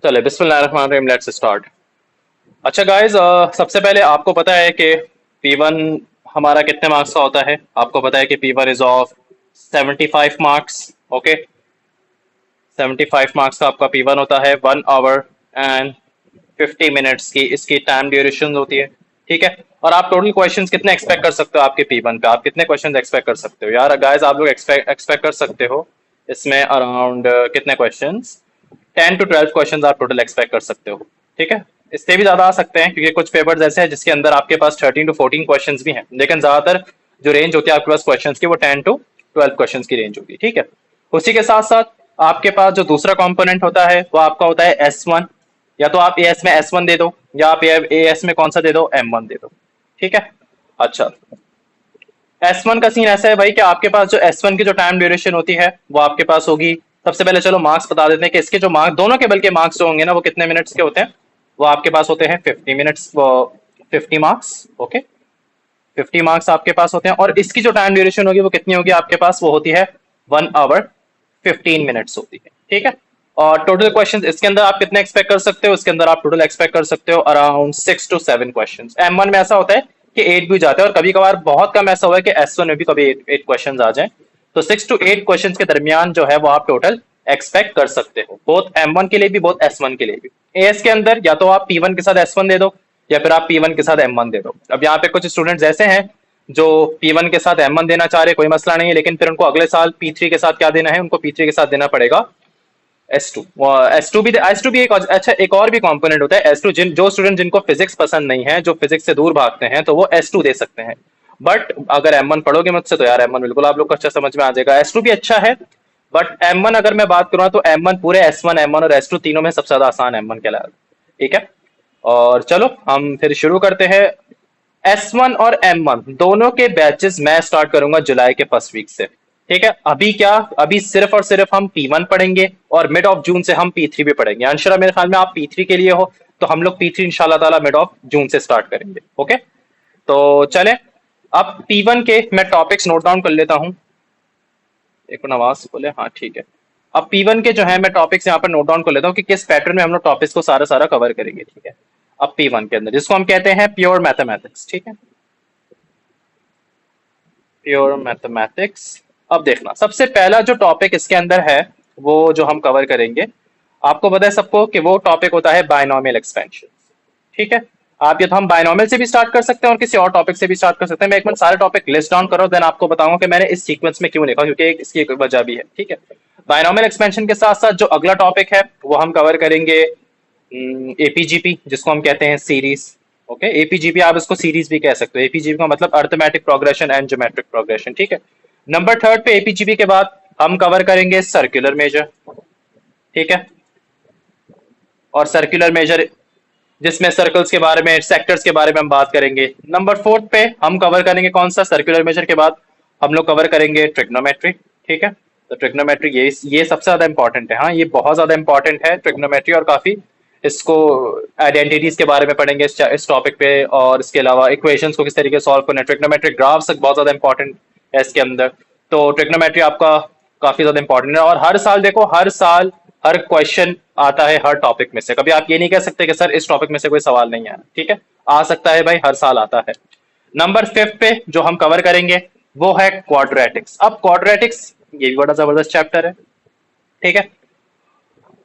चले बिस्मिल्लाहिर्रहमानिर्रहीम, let's start. अच्छा गाइस, सबसे पहले आपको पता है कि P1 हमारा कितने मार्क्स का होता है। आपको पता है कि P1 is of 75 marks. Okay, 75 marks का आपका P1 होता है। 1 आवर एंड 50 मिनट्स की इसकी टाइम ड्यूरेशन होती है। ठीक है, और आप टोटल क्वेश्चंस कितने एक्सपेक्ट कर सकते हो आपके P1 पे? आप कितने क्वेश्चंस एक्सपेक्ट कर सकते हो यार गाइस? आप लोग एक्सपेक्ट कर सकते हो इसमें अराउंड कितने क्वेश्चंस, 10 to 12 क्वेश्चंस आप टोटल एक्सपेक्ट कर सकते हो। ठीक है, इससे भी ज्यादा आ सकते हैं क्योंकि कुछ पेपर्स ऐसे हैं जिसके अंदर आपके पास 13 to 14 क्वेश्चंस भी हैं, लेकिन ज्यादातर जो रेंज होती है आपके पास क्वेश्चंस की वो 10 to 12 क्वेश्चंस की रेंज होती है। ठीक है, उसी के साथ साथ आपके पास जो दूसरा कंपोनेंट होता है वो आपका होता है S1। या तो आप एएस में S1 दे दो, या आप एएस में कौन सा दे दो, M1 दे दो। ठीक है, अच्छा, S1 का सीन ऐसा है भाई कि आपके पास जो S1 की जो टाइम ड्यूरेशन होती है वो आपके पास होगी। सबसे पहले चलो मार्क्स बता देते हैं कि इसके जो मार्क्स दोनों के बल्कि मार्क्स जो होंगे ना वो कितने मिनट्स के होते हैं। वो आपके पास होते हैं 50 मिनट्स, 50 मार्क्स। ओके, 50 मार्क्स आपके पास होते हैं, और इसकी जो टाइम ड्यूरेशन होगी वो कितनी होगी आपके पास, वो होती है 1 आवर 15 मिनट्स होती है। ठीक है, और टोटल क्वेश्चंस इसके अंदर आप कितने एक्सपेक्ट कर सकते हो? इसके अंदर आप टोटल एक्सपेक्ट कर सकते हो अराउंड 6 to 7 क्वेश्चंस। M1 में ऐसा होता है कि 8 भी जाते हैं, और कभी कभार बहुत कम ऐसा हुआ है कि S1 में भी कभी 8 क्वेश्चंस आ जाए। तो 6 to 8 क्वेश्चंस के दरमियान जो है वो आप टोटल एक्सपेक्ट कर सकते हो, बोथ M1 के लिए भी बोथ S1 के लिए भी। एएस के अंदर या तो आप P1 के साथ S1 दे दो, या फिर आप P1 के साथ M1 दे दो। अब यहाँ पे कुछ स्टूडेंट्स ऐसे हैं जो P1 के साथ M1 देना चाह रहे, कोई मसला नहीं है, लेकिन फिर उनको अगले साल P3 के साथ क्या देना है, उनको P3 के साथ देना पड़ेगा S2। एस टू भी एक अच्छा एक और भी कंपोनेंट होता है S2। जो स्टूडेंट जिनको फिजिक्स पसंद नहीं है, जो फिजिक्स से दूर भागते हैं, तो वो S2 दे सकते हैं। बट अगर M1 पढ़ोगे मुझसे तो यार M1 बिल्कुल आप लोग को अच्छा समझ में आ जाएगा। S2 भी अच्छा है, बट M1 अगर मैं बात करूँ तो M1 पूरे S1, M1 और S2 तीनों में सबसे ज्यादा आसान M1 कहलाएगा। ठीक है, और चलो हम फिर शुरू करते हैं। S1 और M1 दोनों के बैचेस मैं स्टार्ट करूंगा जुलाई के फर्स्ट वीक से। ठीक है, अभी क्या, अभी सिर्फ और सिर्फ हम P1 पढ़ेंगे, और मिड ऑफ जून से हम P3 भी पढ़ेंगे। अंशरा मेरे ख्याल में आप P3 के लिए हो, तो हम लोग P3 इंशाल्लाह ताला मिड ऑफ जून से स्टार्ट करेंगे। ओके, तो चले अब P1 के मैं टॉपिक्स नोट डाउन कर लेता हूँ। एक मिनट, आवाज बोले, हाँ ठीक है। अब P1 के जो है मैं टॉपिक्स यहाँ पर नोट डाउन कर लेता हूँ कि किस पैटर्न में हम लोग टॉपिक्स को सारा सारा कवर करेंगे। ठीक है, अब P1 के अंदर जिसको हम कहते हैं प्योर मैथमेटिक्स। ठीक है, प्योर मैथमेटिक्स। अब देखना, सबसे पहला जो टॉपिक इसके अंदर है वो जो हम कवर करेंगे, आपको पता है सबको कि वो टॉपिक होता है बायनॉमियल एक्सपेंशन। ठीक है, आप ये तो हम बायनॉमियल से भी स्टार्ट कर सकते हैं और किसी और टॉपिक से भी स्टार्ट कर सकते हैं। मैं एक मिनट सारे टॉपिक लिस्ट डाउन करो, देन आपको बताऊंगा कि मैंने इस सीक्वेंस में क्यों लिखा, क्योंकि इसकी एक वजह भी है। ठीक है, बायनॉमियल एक्सपेंशन के साथ साथ जो अगला टॉपिक है वो हम कवर करेंगे एपीजीपी, जिसको हम कहते हैं सीरीज। ओके, एपीजीपी आप इसको सीरीज भी कह सकते हो। एपीजीपी का मतलब arithmetic progression and geometric progression. ठीक है, नंबर थर्ड पे एपीजीपी के बाद हम कवर करेंगे सर्कुलर मेजर। ठीक है, और सर्कुलर मेजर जिसमें सर्कल्स के बारे में, सेक्टर्स के बारे में हम बात करेंगे। नंबर फोर्थ पे हम कवर करेंगे कौन सा, सर्कुलर मेजर के बाद हम लोग कवर करेंगे ट्रिग्नोमेट्री। ठीक है, तो ट्रिग्नोमेट्री ये सबसे ज्यादा इंपॉर्टेंट है। हाँ, ये बहुत ज्यादा इंपॉर्टेंट है ट्रिग्नोमेट्री, और काफी इसको आइडेंटिटीज के बारे में पढ़ेंगे इस टॉपिक पे, और इसके अलावा इक्वेशंस को किस तरीके से सॉल्व करना है। ट्रिग्नोमेट्रिक ग्राफ्स बहुत ज्यादा इंपॉर्टेंट है इसके अंदर। तो ट्रिग्नोमेट्री आपका काफी ज्यादा इंपॉर्टेंट है, और हर साल देखो, हर साल हर क्वेश्चन आता है हर टॉपिक में से। कभी आप ये नहीं कह सकते कि सर इस टॉपिक में से कोई सवाल नहीं आया। ठीक है, आ सकता है भाई, हर साल आता है। नंबर फिफ्थ पे जो हम कवर करेंगे वो है क्वाड्रेटिक्स। अब क्वाड्रेटिक्स ये भी बड़ा जबरदस्त चैप्टर है। ठीक है,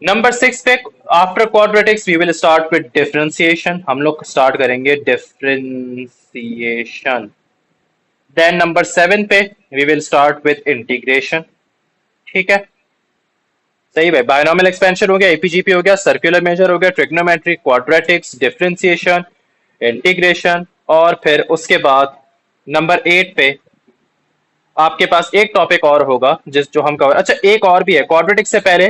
नंबर सिक्स पे after quadratics we will start with differentiation. हम लोग स्टार्ट करेंगे डिफरेंशिएशन। देन नंबर सेवन पे we will start with integration. ठीक है, सही भाई, बायनॉमियल एक्सपेंशन हो गया, एपीजीपी हो गया, सर्कुलर मेजर हो गया, ट्रिग्नोमेट्री, क्वाड्रेटिक्स, डिफरेंशिएशन, इंटीग्रेशन, और फिर उसके बाद नंबर एट पे आपके पास एक टॉपिक और होगा जिस जो हम कवर, अच्छा एक और भी है क्वाड्रेटिक्स से पहले।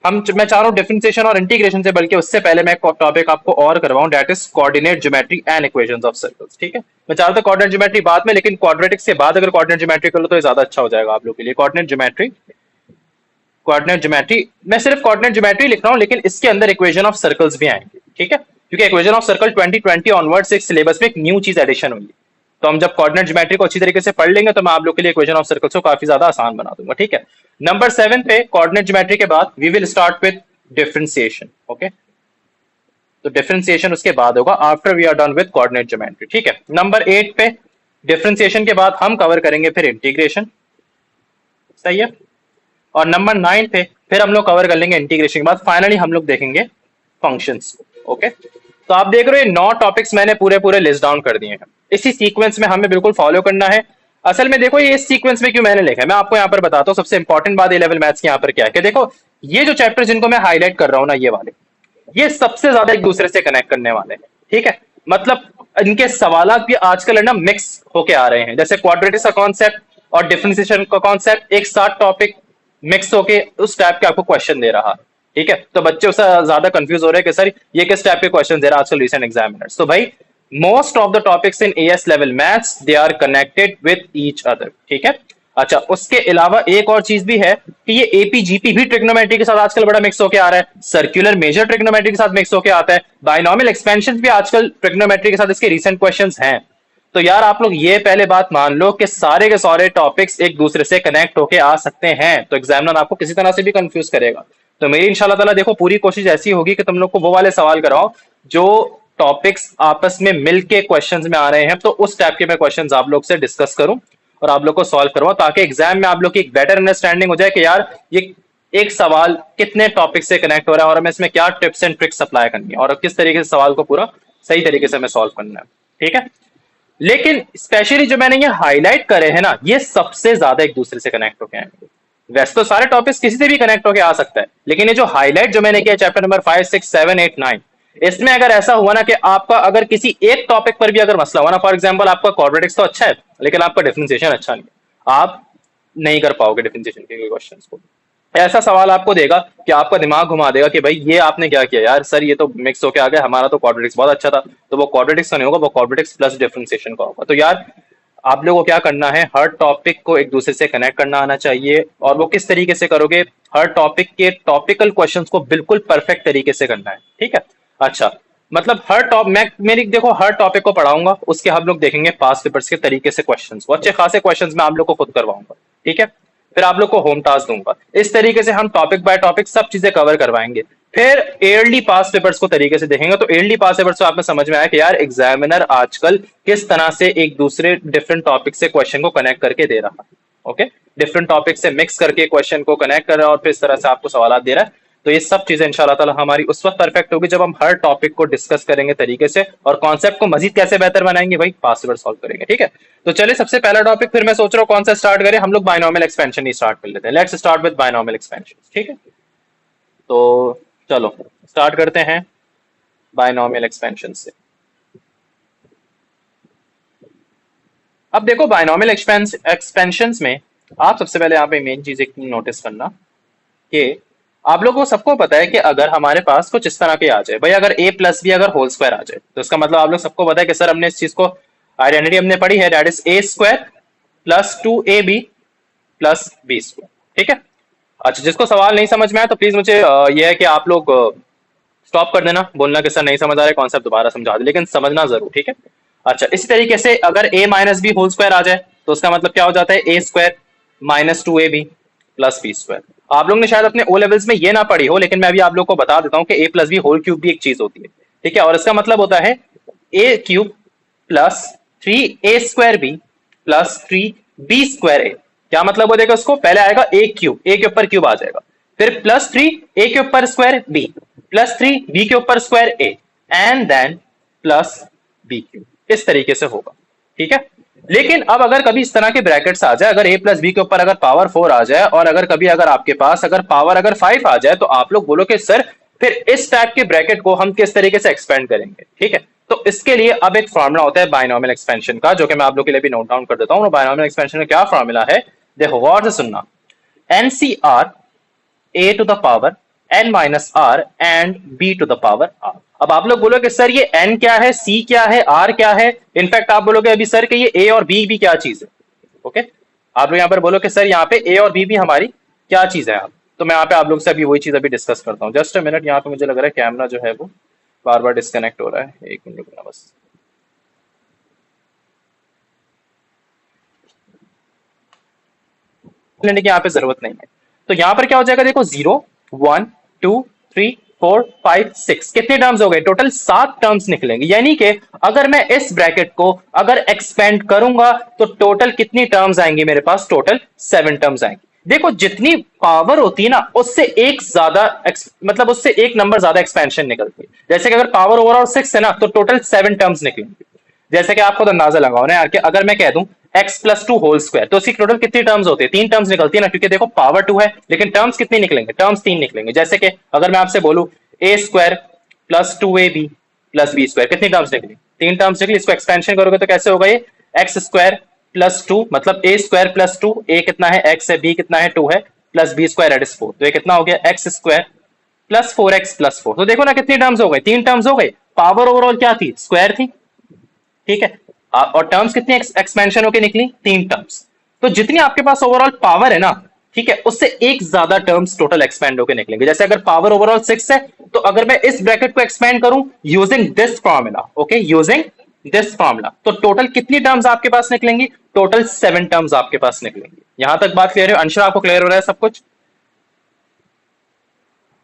मैं चाह रहा हूँ डिफरेंशिएशन और इंटीग्रेशन से, बल्कि उससे पहले मैं एक टॉपिक आपको और करवाऊं, that is coordinate geometry and equations of circles. ठीक है, मैं चाह रहा था कोऑर्डिनेट ज्योमेट्री बाद में, लेकिन क्वाड्रेटिक्स के बाद अगर कोऑर्डिनेट ज्योमेट्री कर लो तो ये ज्यादा अच्छा हो जाएगा आप लोग के लिए। कोऑर्डिनेट ज्योमेट्री, कोऑर्डिनेट ज्योमेट्री, मैं सिर्फ कोऑर्डिनेट ज्योमेट्री लिख रहा हूँ, लेकिन इसके अंदर इक्वेशन ऑफ सर्कल्स भी आएंगे। ठीक है, क्योंकि इक्वेशन ऑफ सर्कल 2020 ऑनवर्ड से सिलेबस में एक न्यू चीज एडिशन हुई है। तो हम जब कोऑर्डिनेट ज्योमेट्री को अच्छी तरीके से पढ़ लेंगे तो मैं आप लोग के लिए इक्वेशन ऑफ सर्कल्स को काफी ज्यादा आसान बना दूंगा। ठीक है, नंबर सेवन पे कोऑर्डिनेट ज्योमेट्री के बाद we will start with differentiation. Okay, तो डिफरेंशिएशन उसके बाद होगा after we are done with coordinate geometry. ठीक है, नंबर 8 पे डिफरेंशिएशन के बाद हम कवर करेंगे फिर इंटीग्रेशन। सही है। और नंबर 9 पे फिर हम लोग कवर कर लेंगे इंटीग्रेशन के बाद, फाइनली हम लोग देखेंगे फंक्शंस। ओके, तो आप देख रहे हो 9 टॉपिक्स मैंने पूरे पूरे लिस्ट डाउन कर दिए हैं। इसी सीक्वेंस में हमें बिल्कुल फॉलो करना है। असल में देखो ये इस सीक्वेंस में क्यों मैंने लिखा है, मैं आपको यहाँ पर बताता हूँ। सबसे इंपॉर्टेंट बात ए लेवल मैथ्स की यहाँ पर क्या है कि देखो ये जो चैप्टर जिनको मैं हाईलाइट कर रहा हूँ ना, ये वाले, ये सबसे ज्यादा एक दूसरे से कनेक्ट करने वाले हैं। ठीक है, मतलब इनके सवालात भी आजकल है ना मिक्स होके आ रहे हैं। जैसे क्वाड्रेटिक्स का कॉन्सेप्ट और डिफरेंशिएशन का कॉन्सेप्ट एक साथ टॉपिक मिक्स होके उस टाइप के आपको क्वेश्चन दे रहा है। ठीक है, तो बच्चे उससे ज्यादा कंफ्यूज हो रहे हैं कि सर ये किस टाइप के क्वेश्चन दे रहा है आजकल रिसेंट एग्जामिनर्स। तो भाई most of the topics in AS level maths they are connected with each other. ठीक है, अच्छा उसके अलावा एक और चीज भी है कि ये एपीजीपी भी ट्रिग्नोमेट्री के साथ आजकल बड़ा मिक्स होके आ रहा है, सर्कुलर मेजर ट्रिग्नोमेट्री के साथ मिक्स होके आता है, बायनॉमियल एक्सपेंशन भी आजकल ट्रिग्नोमेट्री के साथ इसके रिसेंट क्वेश्चंस हैं। तो यार आप लोग ये पहले बात मान लो कि सारे के सारे टॉपिक्स एक दूसरे से कनेक्ट होके आ सकते हैं, तो एग्जामिनर आपको किसी तरह से भी कंफ्यूज करेगा। तो मेरी इंशाल्लाह ताला देखो पूरी कोशिश ऐसी होगी कि तुम लोग को वो वाले सवाल कराओ जो टॉपिक्स आपस में मिलके क्वेश्चंस में आ रहे हैं, तो उस टाइप के मैं क्वेश्चंस आप लोग से डिस्कस करूं और आप लोग को सॉल्व करवाओ, ताकि एग्जाम में आप लोग की एक बेटर अंडरस्टैंडिंग हो जाए कि यार ये एक सवाल कितने टॉपिक से कनेक्ट हो रहा है और हमें इसमें क्या टिप्स एंड ट्रिक्स अप्लाई करनी है और किस तरीके से सवाल को पूरा सही तरीके से हमें सॉल्व करना है। ठीक है, लेकिन स्पेशली जो मैंने ये हाईलाइट करे हैं ना, ये सबसे ज्यादा एक दूसरे से कनेक्ट होके आएंगे। वैसे तो सारे टॉपिक्स किसी से भी कनेक्ट होके आ सकता है, लेकिन ये जो हाईलाइट जो मैंने किया चैप्टर नंबर 5, 6, 7, 8, 9, इसमें अगर ऐसा हुआ ना कि आपका अगर किसी एक टॉपिक पर भी अगर मसला हुआ ना, फॉर एग्जांपल आपका क्वाड्रेटिक्स तो अच्छा है लेकिन आपका डिफरेंशिएशन अच्छा नहीं है, आप नहीं कर पाओगे डिफरेंशिएशन के क्वेश्चंस को। ऐसा सवाल आपको देगा कि आपका दिमाग घुमा देगा कि भाई ये आपने क्या किया यार, सर ये तो मिक्स होके आ गया, हमारा तो क्वाड्रेटिक्स बहुत अच्छा था। तो वो क्वाड्रेटिक्स का नहीं होगा, वो क्वाड्रेटिक्स प्लस डिफरेंशिएशन का होगा। तो यार आप लोगों को क्या करना है, हर टॉपिक को एक दूसरे से कनेक्ट करना आना चाहिए। और वो किस तरीके से करोगे, हर टॉपिक के टॉपिकल क्वेश्चंस को बिल्कुल परफेक्ट तरीके से करना है। ठीक है, अच्छा मतलब हर टॉप मैं मेरी देखो हर टॉपिक को पढ़ाऊंगा, उसके हम लोग देखेंगे पास पेपर्स के तरीके से क्वेश्चंस को, अच्छे खासे क्वेश्चंस मैं आप लोग को खुद करवाऊंगा। ठीक है, फिर आप लोग को होम टास्क दूंगा। इस तरीके से हम टॉपिक बाय टॉपिक सब चीजें कवर करवाएंगे। फिर ईयरली पास पेपर्स को तरीके से देखेंगे। तो ईयरली पास पेपर्स तो आप में समझ में आया कि यार एग्जामिनर आजकल किस तरह से एक दूसरे डिफरेंट टॉपिक से क्वेश्चन को कनेक्ट करके दे रहा है। ओके, डिफरेंट टॉपिक से मिक्स करके क्वेश्चन को कनेक्ट कर रहा है और फिर इस तरह से आपको सवाल दे रहा है। तो ये सब चीजें इंशाल्लाह ताला हमारी उस वक्त परफेक्ट होगी जब हम हर टॉपिक को डिस्कस करेंगे तरीके से, और कॉन्सेप्ट को मजीद कैसे बेहतर बनाएंगे भाई, पास पेपर सॉल्व करेंगे। ठीक है, तो चलिए सबसे पहला टॉपिक फिर मैं सोच रहा हूँ कौन सा स्टार्ट करें, हम लोग बायनॉमियल एक्सपेंशन ही स्टार्ट कर लेते हैं। Let's start with binomial expansion. ठीक है, तो चलो स्टार्ट करते हैं बायनॉमियल एक्सपेंशन से। अब देखो बायनॉमियल एक्सपेंशन में आप सबसे पहले यहाँ पे मेन चीज एक नोटिस करना कि आप लोगों को सबको पता है कि अगर हमारे पास कुछ इस तरह के आ जाए भाई, अगर a प्लस बी अगर होल स्क्वायर आ जाए, तो इसका मतलब आप लोग सबको पता है कि सर हमने इस चीज को आइडेंटिटी हमने पढ़ी है, that is a square plus 2ab plus B square. ठीक है, अच्छा जिसको सवाल नहीं समझ में आया तो प्लीज मुझे यह है कि आप लोग स्टॉप कर देना, बोलना कि सर नहीं समझ आ रहा है, कॉन्सेप्ट दोबारा समझा दे, लेकिन समझना जरूर। ठीक है, अच्छा इसी तरीके से अगर a minus B whole square आ जाए तो उसका मतलब क्या हो जाता है, a square minus 2ab plus B square. आप लोग ने शायद अपने ओ लेवल्स में ये ना पढ़ी हो, लेकिन मैं अभी आप लोग को बता देता हूँ कि a plus b whole cube भी एक चीज होती है। ठीक है, और इसका मतलब होता है a cube plus 3a square B plus 3b square A. क्या मतलब हो जाएगा उसको, पहले आएगा a क्यूब, a के ऊपर क्यूब आ जाएगा, फिर प्लस 3 a के ऊपर स्क्वायर b प्लस 3 b के ऊपर square a and then plus b cube, इस तरीके से होगा। ठीक है, लेकिन अब अगर कभी इस तरह के ब्रैकेट्स आ जाए, अगर a प्लस बी के ऊपर अगर पावर 4 आ जाए और अगर कभी अगर आपके पास अगर पावर अगर 5 आ जाए, तो आप लोग बोलो कि सर फिर इस टाइप के ब्रैकेट को हम किस तरीके से एक्सपेंड करेंगे। ठीक है, तो इसके लिए अब एक फॉर्मूला होता है बायनॉमियल एक्सपेंशन का, जो कि मैं आप लोग के लिए भी नोट डाउन कर देता हूं। बायनॉमियल एक्सपेंशन का क्या फॉर्मूला है, देखो गौर से सुनना, NCR a to the power n minus r and b to the power r। अब आप लोग बोलोगे सर ये n क्या है, c क्या है, r क्या है, इनफैक्ट आप बोलोगे अभी सर कि ये a और b भी क्या चीज है। ओके, आप लोग यहाँ पर बोलो कि सर यहाँ पे a और b भी हमारी क्या चीज है। आप तो मैं यहाँ पे आप लोग से अभी वही चीज अभी डिस्कस करता हूँ। जस्ट अ मिनट, यहाँ पे मुझे लग रहा है कैमरा जो है वो बार बार डिस्कनेक्ट हो रहा है, एक मिनट रुकना बस। लेने की यहाँ पे जरूरत नहीं है। तो यहाँ पर क्या हो जाएगा, देखो 0 1 2 3 4 5 6 कितने टर्म्स हो गए? टोटल 7 टर्म्स निकलेंगे। यानी कि अगर मैं इस ब्रैकेट को अगर एक्सपेंड करूंगा तो टोटल कितनी टर्म्स आएंगी मेरे पास? टोटल 7 टर्म्स आएंगी। देखो जितनी पावर होती है ना उससे एक ज्यादा मतलब उससे एक नंबर ज्यादा एक्सपेंशन निकलती है। जैसे कि अगर पावर ओवरऑल 6 है ना तो टोटल 7 टर्म्स निकलेंगे। जैसे कि आपको तो अंदाजा लगाओ ना यार कि अगर मैं कह दूं x+2 होल स्क्वायर तो उसकी टोटल कितनी टर्म्स होती है? 3 टर्म्स निकलती है ना, क्योंकि देखो पावर 2 है लेकिन टर्म्स कितनी निकलेंगे? टर्म्स 3 निकलेंगे। जैसे कि अगर मैं आपसे बोलूं a² plus 2ab plus b² कितनी टर्म्स निकली? 3 टर्म्स निकली। इसको एक्सपेंशन करोगे तो कैसे होगा ये? x² प्लस 2 मतलब a² प्लस 2, a कितना है? x है, b कितना है? 2 है, प्लस b² दैट इज 4, तो ये कितना हो गया? x² plus 4x plus 4। तो देखो ना कितनी टर्म्स हो गई? 3 टर्म्स हो गई। पावर ओवरऑल क्या थी? स्क्वायर थी, ठीक है। और टर्म्स कितनी एक्सपेंशन होके निकली? 3 टर्म्स। तो जितनी आपके पास ओवरऑल पावर है ना, ठीक है, उससे एक ज्यादा टर्म्स टोटल एक्सपेंड होके निकलेंगे। जैसे अगर पावर ओवरऑल 6 है तो अगर मैं इस ब्रैकेट को एक्सपेंड करूं using this formula, okay, using this formula, तो टोटल कितनी टर्म्स आपके पास निकलेंगी? टोटल 7 टर्म्स आपके पास निकलेंगी। यहां तक बात क्लियर है? अंशुल आपको क्लियर हो रहा है सब कुछ?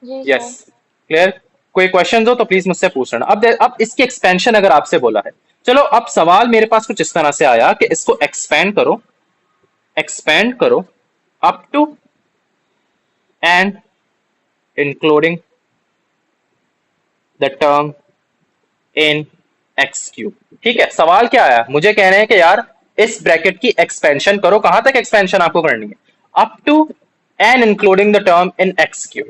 जी यस, सर। क्लियर। कोई क्वेश्चन हो तो प्लीज मुझसे पूछ लेना। अब इसकी एक्सपेंशन अगर आपसे बोला है, चलो अब सवाल मेरे पास कुछ इस तरह से आया कि इसको एक्सपेंड करो up to and including the term in x³। ठीक है, सवाल क्या आया? मुझे कह रहे हैं कि यार इस ब्रैकेट की एक्सपेंशन करो। कहां तक एक्सपेंशन आपको करनी है? Up to and including the term in x³।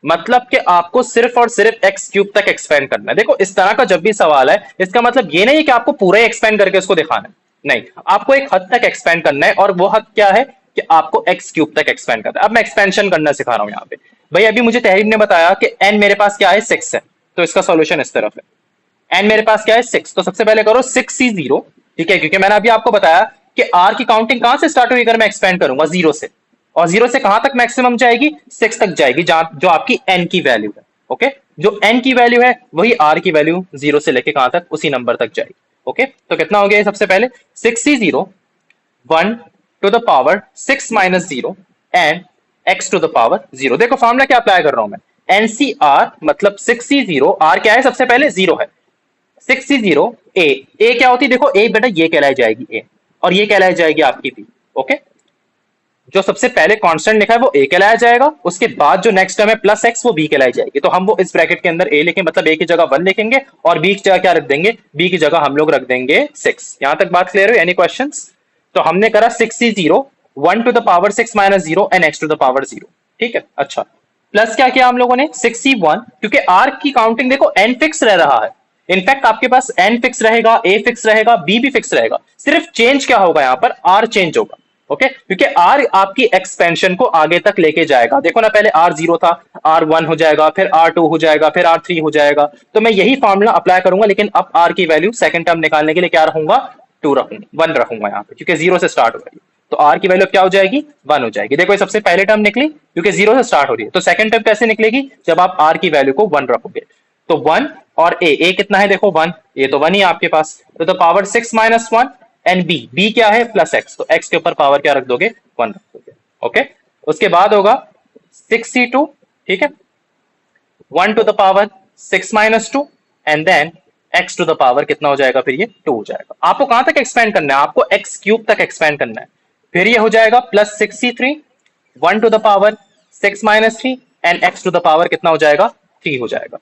मतलब कि आपको सिर्फ और सिर्फ x³ तक एक्सपेंड करना है। देखो इस तरह का जब भी सवाल है इसका मतलब ये नहीं है कि आपको पूरा ही एक्सपेंड करके उसको दिखाना है, नहीं, आपको एक हद तक एक्सपेंड करना है। और वो हद क्या है कि आपको x³ तक एक्सपेंड करना है। अब मैं एक्सपेंशन करना सिखा रहा हूं यहाँ पे। भाई अभी मुझे तहरीर ने बताया कि n मेरे पास क्या है? 6 है, तो इसका सॉल्यूशन इस तरफ है। एन मेरे पास क्या है? 6। तो सबसे पहले करो 6c0, ठीक है, क्योंकि मैंने अभी आपको बताया कि आर की काउंटिंग कहां से स्टार्ट हुई अगर मैं एक्सपेंड करूंगा? 0 से। और 0 से कहां तक मैक्सिमम जाएगी? 6 तक जाएगी, जहां जो आपकी एन की वैल्यू है। ओके, जो एन की वैल्यू है वही आर की वैल्यू 0 से लेके कहां तक? उसी नंबर तक जाएगी। ओके, तो कितना हो गया? सबसे पहले 6c0 1 to the power 6 minus 0 and x to the power 0। देखो फॉर्मूला क्या अप्लाई कर रहा हूं मैं? एनसीआर मतलब 6c0, आर क्या है? सबसे पहले 0 है। 6c0 ए क्या होती है? देखो ए बेटा ये कहलाई जाएगी ए, और ये कहलाई जाएगी आपकी बी। ओके, जो सबसे पहले कांस्टेंट लिखा है वो ए कहलाया जाएगा, उसके बाद जो नेक्स्ट टर्म है प्लस एक्स वो बी कहलाई जाएगी। तो हम वो इस ब्रैकेट के अंदर ए लिखेंगे, मतलब ए की जगह 1 लिखेंगे और बी की जगह क्या रख देंगे? बी की जगह हम लोग रख देंगे 6। यहां तक बात क्लियर है? Any questions? तो हमने करा 6c0 1 to the power 6 minus 0 and x to the power 0। ठीक है, अच्छा, प्लस क्या किया हम लोगों ने? 6c1, क्योंकि आर की काउंटिंग देखो एन फिक्स रह रहा है। इनफैक्ट आपके पास एन फिक्स रहेगा, ए फिक्स रहेगा, बी भी फिक्स रहेगा, सिर्फ चेंज क्या होगा यहाँ पर? आर चेंज होगा। ओके, क्योंकि आर आपकी एक्सपेंशन को आगे तक लेके जाएगा। देखो ना, पहले आर 0 था, आर 1 हो जाएगा, फिर आर 2 हो जाएगा, फिर आर 3 हो जाएगा। तो मैं यही फॉर्मूला अप्लाई करूंगा, लेकिन अब आर की वैल्यू सेकंड टर्म निकालने के लिए क्या रखूंगा? 2 रखूंगा, 1 रखूंगा यहाँ पे, क्योंकि 0 से स्टार्ट हो रही है। तो आर की वैल्यू क्या हो जाएगी? 1 हो जाएगी। देखो ये सबसे पहले टर्म निकली क्योंकि 0 से स्टार्ट हो रही है। तो सेकंड टर्म कैसे निकलेगी? जब आप आर की वैल्यू को 1 रखोगे। तो 1 और ए कितना है? देखो 1, ये तो 1 ही है आपके पास, तो पावर 6 माइनस 1 एंड बी क्या है? प्लस एक्स, तो एक्स के ऊपर पावर क्या रख दोगे? 1 रख दोगे। ओके, उसके बाद होगा 6c2, ठीक है, 1 to the power 6 minus 2 and then x to the power कितना हो जाएगा? फिर ये 2 हो जाएगा। आपको कहां तक एक्सपेंड करना है? आपको x³ तक एक्सपेंड करना है। फिर ये हो जाएगा plus 6c3 1 to the power 6 minus 3 and x to the power कितना हो जाएगा? 3 हो जाएगा।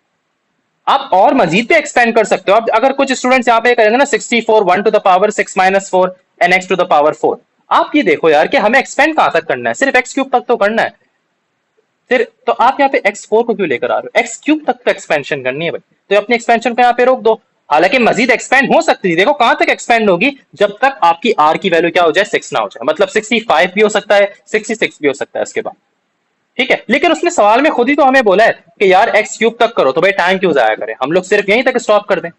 आप और मजीद पे एक्सपेंड कर सकते हो। आप अगर कुछ स्टूडेंट्स यहाँ पे करेंगे ना 64 1 to the power 6 minus 4 and x to the power 4, आप ये देखो यार कि हमें एक्सपेंड कहां तक करना है? सिर्फ x³ तक तो करना है। फिर तो आप यहाँ पे x4 को क्यों लेकर आ रहे हो? x³ तक तो एक्सपेंशन करनी है भाई, तो अपनी एक्सपेंशन को यहाँ पे रोक दो। हालांकि मजीद एक्सपेंड हो सकती है, देखो कहां तक एक्सपेंड होगी? जब तक आपकी r की वैल्यू क्या हो जाए? 6 ना हो जाए। मतलब 65 भी हो सकता है, 66 भी हो सकता है इसके बाद, ठीक है। लेकिन उसने सवाल में खुद ही तो हमें बोला है कि यार x³ तक करो, तो भाई टाइम क्यों जाया करें? हम लोग सिर्फ यहीं तक स्टॉप कर दें,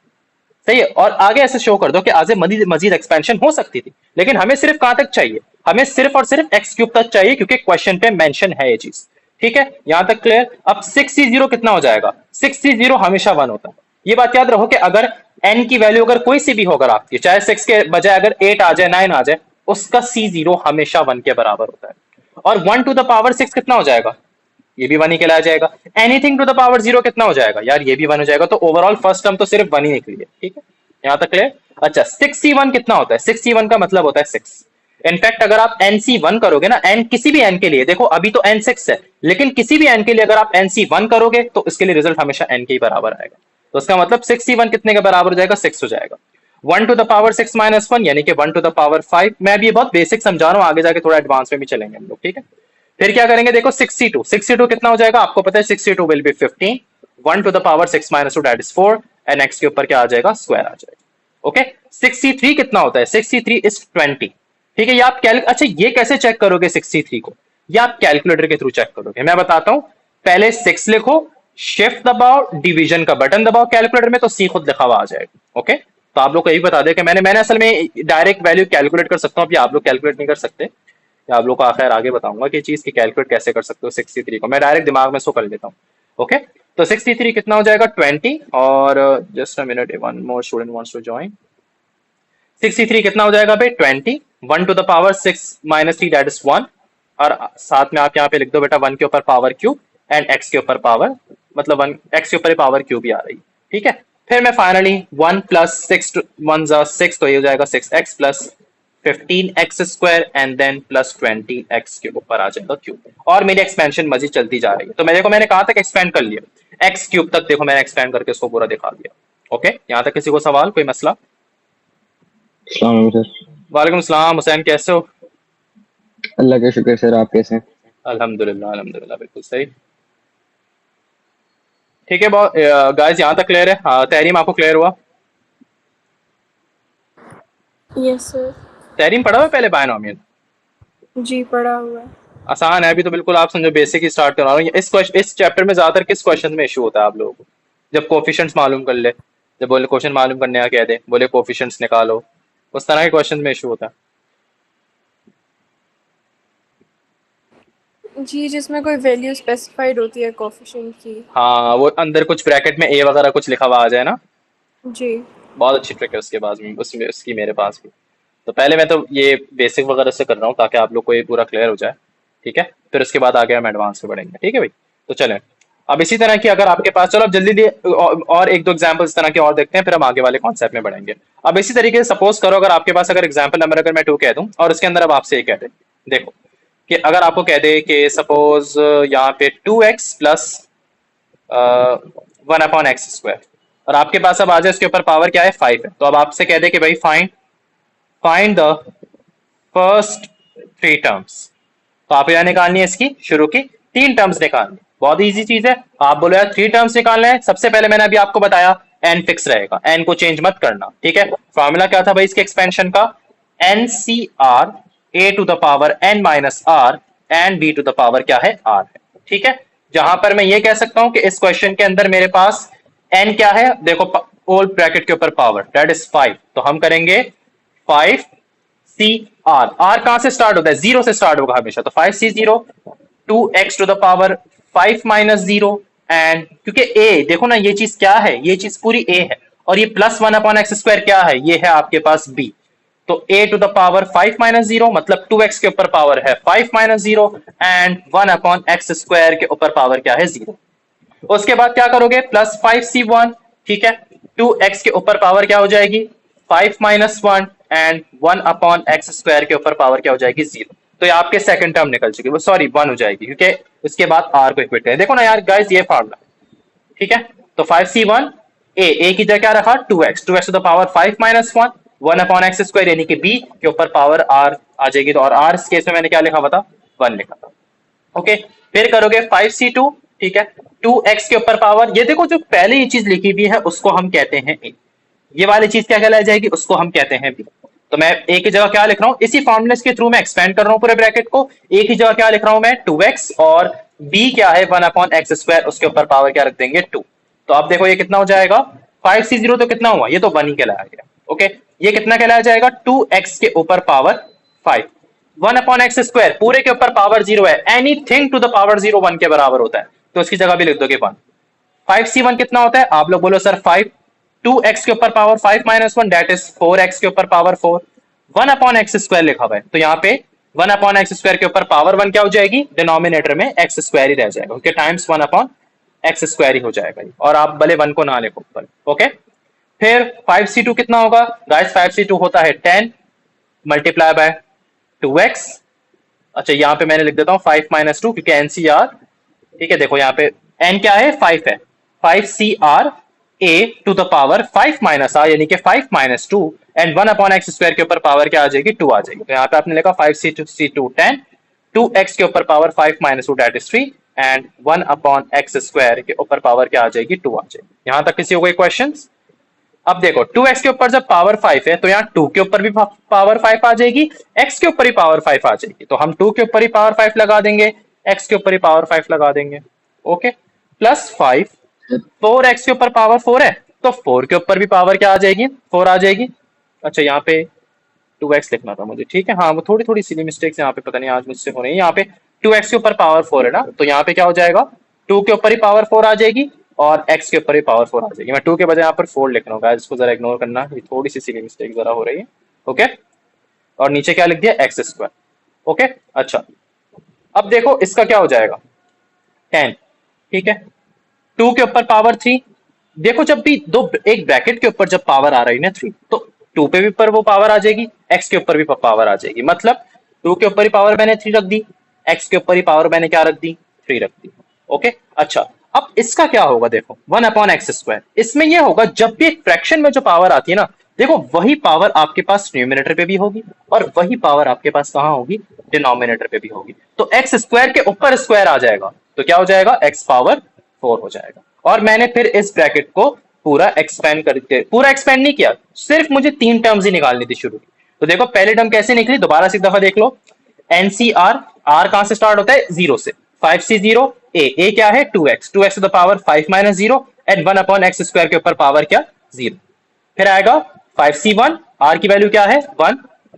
सही है। और आगे ऐसे शो कर दो कि आगे मजीद एक्सपेंशन हो सकती थी, लेकिन हमें सिर्फ कहां तक चाहिए? हमें सिर्फ और सिर्फ x³ तक चाहिए, क्योंकि क्वेश्चन पे मेंशन है ये चीज, ठीक है। यहां तक क्लियर? अब 6c0 कितना हो जाएगा? 6c0 हमेशा 1 होता है। ये बात याद रखो कि अगर n की वैल्यू अगर कोई सी भी हो, अगर आपकी चाहे 6 के बजाय अगर 8 आ जाए, 9 आ जाए, उसका c0 हमेशा 1 के बराबर होता है। और 1 टू द पावर 6 कितना हो जाएगा? ये भी 1 ही कहलाया जाएगा। एनीथिंग टू द पावर 0 कितना हो जाएगा यार, ये भी 1 हो जाएगा। तो ओवरऑल फर्स्ट टर्म तो सिर्फ 1 ही निकली है, ठीक है, यहाँ तक क्लियर। अच्छा 6c1 कितना होता है, 6c1 का मतलब होता है 6। इनफैक्ट अगर आप nc1 करोगे ना, n किसी भी n के लिए, देखो अभी तो n 6 है, लेकिन किसी भी n के लिए अगर आप nc1 करोगे तो इसके लिए रिजल्ट हमेशा n के ही बराबर आएगा। तो इसका मतलब 6c1 कितने के बराबर हो जाएगा, 6 हो जाएगा। 1 टू द पावर 6 माइनस 1 यानी कि 1 टू द पावर 5। मैं अभी बहुत बेसिक समझा रहा हूँ, आगे जाके थोड़ा एडवांस में भी चलेंगे हम लोग, ठीक है। फिर क्या करेंगे, देखो 62 कितना हो जाएगा, आपको पता है 62 will be 15। 1 to the power 6 minus 2 that is 4 and x के ऊपर क्या आ जाएगा, स्क्वायर आ जाएगा। ओके 63 कितना होता है, 63 इज 20, ठीक है। ये आप अच्छा ये कैसे चेक करोगे 63 को, ये आप कैलकुलेटर के थ्रू चेक करोगे। मैं बताता हूं, पहले 6 लिखो, शिफ्ट दबाओ, डिवीजन का बटन दबाओ कैलकुलेटर में, तो सी खुद लिखा हुआ आ जाएगा। ओके तो आप लोग को यही बता दें कि मैंने असल में डायरेक्ट वैल्यू कैलकुलेट कर सकता हूं, अभी आप लोग कैलकुलेट नहीं कर सकते। आप लोग को आखिर आगे बताऊंगा कि चीज की कैलकुलेट कैसे कर सकते हो 63 को, मैं डायरेक्ट दिमाग में इसको कर लेता हूँ। ओके तो 63 कितना हो जाएगा 20, और just a minute, one more student wants to join. 63 कितना हो जाएगा भाई 20। 1 to the power 6 minus 3 that is 1, और साथ में आप यहाँ पे लिख दो बेटा 1 के ऊपर पावर क्यूब एंड x के ऊपर पावर, मतलब 1 x के ऊपर पावर क्यूब भी आ रही, ठीक है। फिर मैं फाइनली 1 प्लस 6 1 6, तो ये हो जाएगा 6x plus 15x square and then plus 20x के ऊपर आ जाएगा क्यूब। और मेरी एक्सपेंशन मजीद चलती जा रही है। तो मैं देखो मैंने कहा तक एक्सपेंड कर लिया, x क्यूब तक देखो मैंने एक्सपेंड करके इसको पूरा दिखा दिया। ओके यहाँ तक किसी को सवाल, कोई मसला? अस्सलाम वालेकुम सर। वालेकुम सलाम हुसैन, कैसे हो? अल्लाह का शुक्र सर, आप कैसे हैं? अल्हम्दुलिल्लाह अल्हम्दुलिल्लाह बिल्कुल सही। ठीक है गाइस यहाँ तक क्लियर है? हाँ तहरीम आपको क्लियर हुआ? Yes sir. तहरीम पढ़ा हुआ है पहले बायनोमियल? जी पढ़ा हुआ है। आसान है, अभी तो बिल्कुल आप समझो बेसिक ही स्टार्ट करा रहा हूँ। इस चैप्टर में ज्यादातर किस क्वेश्चन में इशू होता है आप लोगों को? जब कोफिशिएंट्स मालूम कर ले, जब बोले क्वेश्चन मालूम करने का कह दे, बोले कोफिशिएंट्स निकालो, उस तरह के क्वेश्चन में इशू होता है। जी जिसमें कोई वैल्यू स्पेसिफाइड होती है कोफिशिएंट की। हाँ वो अंदर कुछ ब्रैकेट में ए वगैरह कुछ लिखा हुआ आ जाए ना, जी बहुत अच्छी ट्रिक है उसके पास में, उसमें उसकी मेरे पास भी। तो पहले मैं तो ये बेसिक वगैरह से कर रहा हूँ ताकि आप लोग को ये पूरा क्लियर हो जाए, ठीक है। फिर उसके बाद आगे हम एडवांस में बढ़ेंगे, ठीक है भाई। तो चलें अब इसी तरह की अगर आपके पास, चलो अब जल्दी और एक दो एग्जांपल इस तरह के और देखते हैं, फिर हम आगे वाले कॉन्सेप्ट में बढ़ेंगे। अब इसी तरीके से सपोज करो अगर आपके पास अगर एग्जांपल नंबर अगर मैं 2 कह दूं और उसके अंदर अब आपसे ये कह दे, देखो कि अगर आपको कह दे कि सपोज यहाँ पे 2x प्लस 1/x², और आपके पास अब आ जाए इसके ऊपर पावर क्या है 5 है, तो अब आपसे कह दे कि भाई फाइंड द फर्स्ट 3 टर्म्स। तो आप यहाँ निकालनी है इसकी शुरू की 3 टर्म्स निकालनी, बहुत इजी चीज है। आप बोलो यार 3 टर्म्स निकालना है, सबसे पहले मैंने अभी आपको बताया n फिक्स रहेगा, n को चेंज मत करना, ठीक है। फॉर्मूला क्या था भाई इसके एक्सपेंशन का, NCR a to the power n minus r and b to the power क्या है r है, ठीक है। जहां पर मैं ये कह सकता हूं कि इस क्वेश्चन के अंदर मेरे पास n क्या है, देखो ओल ब्रैकेट के ऊपर पावर दैट इज 5, तो हम करेंगे 5 सी आर, आर कहां से स्टार्ट होता है, 0 से स्टार्ट होगा हमेशा, तो 5c0 2x to the power 5 minus 0 and क्योंकि a देखो ना ये चीज क्या है, ये चीज पूरी a है, और ये प्लस 1/x² क्या है, ये है आपके पास b, तो a to the power 5 minus 0 मतलब 2x के ऊपर पावर है 5 माइनस 0 एंड 1/x² के ऊपर पावर क्या है 0। उसके बाद क्या करोगे प्लस 5c1, ठीक है, 2x के ऊपर पावर क्या हो जाएगी 5 माइनस 1 एंड 1/x² के ऊपर पावर क्या हो जाएगी 0। तो ये आपके सेकंड टर्म निकल चुकी है, वो सॉरी 1 हो जाएगी क्योंकि उसके बाद r को इक्वेट करें। देखो ना यार गाइस ये फार्मूला, ठीक है। तो 5c1 a की जगह क्या रखा 2x to the power 5 minus 1 1/x² यानी कि b के ऊपर पावर r आ जाएगी, तो और r इस केस में मैंने क्या लिखा हुआ था 1 लिखा था। ओके फिर करोगे 5c2, ठीक है, 2x के ऊपर पावर, ये देखो जो पहले ये चीज लिखी हुई है उसको हम कहते हैं a, ये वाली चीज क्या कहलाई जाएगी उसको हम कहते हैं b। तो मैं a की जगह क्या लिख रहा हूं, इसी फॉर्मूले के थ्रू मैं एक्सपेंड कर रहा हूं पूरे ब्रैकेट को, a की जगह क्या लिख रहा हूं मैं 2x और b क्या है 1/x², उसके ऊपर पावर क्या रख देंगे 2। तो अब देखो ये कितना हो जाएगा 5c0 तो कितना हुआ, ये तो 1 ही कहलाया गया। ओके ये कितना कहलाया जाएगा 2x के ऊपर पावर 5, 1/x² पूरे के ऊपर पावर 0 है, एनीथिंग टू द पावर 0 1 के बराबर होता है, तो उसकी जगह भी लिख दोगे 1। 5c1 कितना होता है, आप लोग बोलो सर 5, 2x के ऊपर power 5 minus 1 that is 4x के ऊपर पावर 4, 1/x² लिखा हुआ है, तो यहाँ पे वन अपॉन एक्स स्क्वायर के ऊपर पावर वन क्या हो जाएगी, डिनोमिनेटर में एक्स स्क्वायर ही रह जाएगा, okay, times one upon x square ही हो जाएगा, और आप भले वन को ना लिखो ऊपर, ओके। फिर 5c2 कितना होगा गाइस, 5c2 होता है 10 मल्टीप्लाई बाय 2x। अच्छा यहाँ पे मैंने लिख देता हूँ 5 माइनस 2 क्योंकि एनसीआर, ठीक है, देखो यहाँ पे n क्या है 5 है, 5cr a to the power 5 minus r यानी कि 5 minus 2 and 1 upon x square के ऊपर पावर क्या आ जाएगी 2 आ जाएगी। तो यहाँ पे आपने लिखा 5c2 10, 2x के ऊपर power 5 minus 2 that is 3 and 1 upon x square के ऊपर पावर क्या आ जाएगी 2 आ जाएगी। यहाँ तक किसी को कोई क्वेश्चंस? अब देखो 2x के ऊपर जब पावर 5 है तो यहाँ 2 के ऊपर भी पावर 5 आ जाएगी, x के ऊपर ही पावर 5 आ जाएगी, तो हम 2 के ऊपर ही पावर 5 लगा देंगे, x के ऊपर ही पावर 5 लगा देंगे, ओके। प्लस 5, 4x के ऊपर पावर 4 है तो 4 के ऊपर भी पावर क्या आ जाएगी 4 आ जाएगी। अच्छा यहाँ पे 2x लिखना था मुझे, ठीक है, हाँ वो थोड़ी थोड़ी सिली मिस्टेक्स यहाँ पे पता नहीं आज मुझसे हो रही है। यहाँ पे 2x के ऊपर पावर 4 है ना, तो यहाँ पे क्या हो जाएगा 2 के ऊपर ही पावर 4 आ जाएगी और x के ऊपर ही पावर 4 आ जाएगी। मैं 2 के बजाय यहाँ पर 4 लिख रहा हूँ, इसको जरा इग्नोर करना, ये थोड़ी सी सिली मिस्टेक जरा हो रही है, ओके। और नीचे क्या लिख दिया एक्स स्क्वायर, ओके। अच्छा अब देखो इसका क्या हो जाएगा 10, ठीक है, 2 के ऊपर पावर 3, देखो जब भी दो एक ब्रैकेट के ऊपर जब पावर आ रही है ना 3, तो 2 पे भी पर वो पावर आ जाएगी, x के ऊपर भी पावर आ जाएगी, मतलब 2 के ऊपर ही पावर मैंने 3 रख दी, x के ऊपर ही पावर मैंने क्या रख दी 3 रख दी, ओके। अच्छा अब इसका क्या होगा, देखो 1 अपॉन एक्स स्क्वायर, इसमें ये होगा जब भी एक फ्रैक्शन में जो पावर आती है ना, देखो वही पावर आपके पास न्यूमिनेटर पे भी होगी और वही पावर आपके पास कहाँ होगी डिनोमिनेटर पे भी होगी, तो एक्स स्क्वायर के ऊपर स्क्वायर आ जाएगा, तो क्या हो जाएगा x पावर 4 हो जाएगा। और मैंने फिर इस ब्रैकेट को पूरा एक्सपेंड करके, पूरा एक्सपेंड नहीं किया, सिर्फ मुझे 3 टर्म्स ही निकालनी थी शुरू की, तो देखो पहली टर्म कैसे निकली, दोबारा से एक दफा देख लो, एनसीआर, आर कहां से स्टार्ट होता है 0 से, 5c0 ए क्या है 2x, 2x to the power 5 minus 0 and 1 upon x square के ऊपर पावर क्या 0। फिर आएगा 5c1, आर की वैल्यू क्या है 1,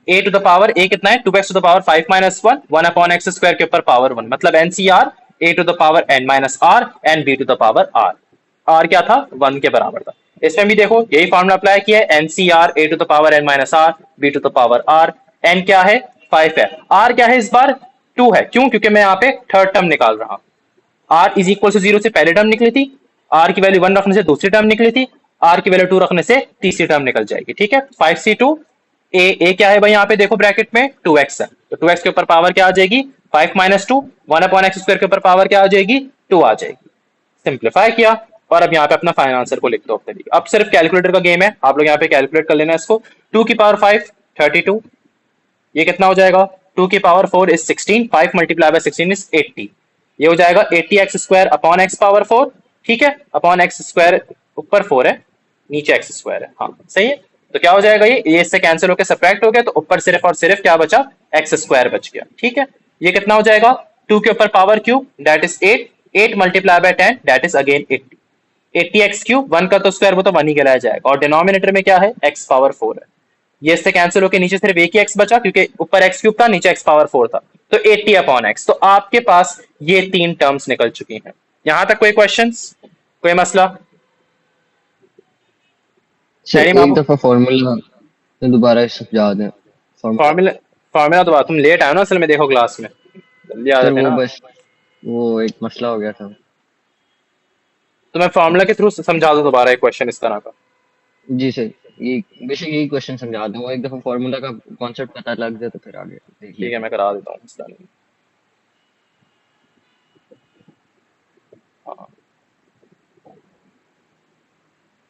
a to the power a कितना है 2x to the power 5 minus 1, 1 upon x square के ऊपर पावर 1, मतलब NCR a to the power n minus r and b to the power r, r क्या था 1 के बराबर था। इसमें भी देखो यही फॉर्मूला अप्लाई किया है, NCR a to the power n minus r b to the power r, n क्या है 5 है, आर क्या है इस बार 2 है, क्यों, क्योंकि मैं यहाँ पे थर्ड टर्म निकाल रहा हूँ, आर इज इक्वल टू 0 से पहली टर्म निकली थी, आर की वैल्यू 1 रखने से दूसरी टर्म निकली थी, आर की वैल्यू 2 रखने से तीसरी टर्म निकल जाएगी, ठीक है। 5c2 ए क्या है भाई यहाँ पे देखो ब्रैकेट में 2x है, तो 2x के ऊपर पावर क्या आ जाएगी 5 माइनस 2, 1 अपॉन एक्स स्क्वायर के ऊपर पावर क्या आ जाएगी 2 आ जाएगी, सिंप्लीफाई किया और अब यहाँ पे अपना फाइनल आंसर को लिख दो अपने लिए। अब सिर्फ कैलकुलेटर का गेम है, आप लोग यहाँ पे कैलकुलेट कर लेना इसको, 2 की पावर 5 32, ये कितना हो जाएगा 2 की power 4 is 16, 5 multiply by 16 is 80, ये हो जाएगा 80 x square upon x power 4, ठीक है, अपॉन एक्स स्क्वायर ऊपर 4 है नीचे एक्स स्क्वायर है, हाँ सही है। तो क्या हो जाएगा ये इससे कैंसिल होकर सब्ट्रैक्ट हो गया, तो ऊपर सिर्फ और सिर्फ क्या बचा एक्स स्क्वायर बच गया, ठीक है। ये कितना हो जाएगा 2 के ऊपर power cube that is 8, 8 multiply by 10 that is again 80, 80 x cube 1 का तो स्क्वायर वो तो 1 ही कहलाया जाएगा, और डिनोमिनेटर में क्या है एक्स पावर 4 है, ये इससे कैंसिल होकर नीचे सिर्फ एक ही एक्स बचा क्योंकि ऊपर एक्स क्यूब था नीचे एक्स पावर 4 था, तो 80 अपॉन एक्स, तो आपके पास ये 3 टर्म्स निकल चुकी हैं। यहां तक कोई क्वेश्चंस, कोई मसला? सर एक दफा फॉर्मूला तो दोबारा समझा दें। फॉर्मूला दोबारा, तुम लेट आए ना असल में, देखो क्लास में जल्दी आ सर जाते वो ना, बस वो एक मसला हो गया था। तो मैं फॉर्मूला के थ्रू समझा दूं दोबारा एक क्वेश्चन इस तरह का। जी सर, ये बेशक यही क्वेश्चन समझा दूं, वो एक दफा फॉर्मूला का कॉन्सेप्ट पता लग जाए तो फिर आगे देख ठीक है मैं करा देता हूँ, मसला नहीं। हाँ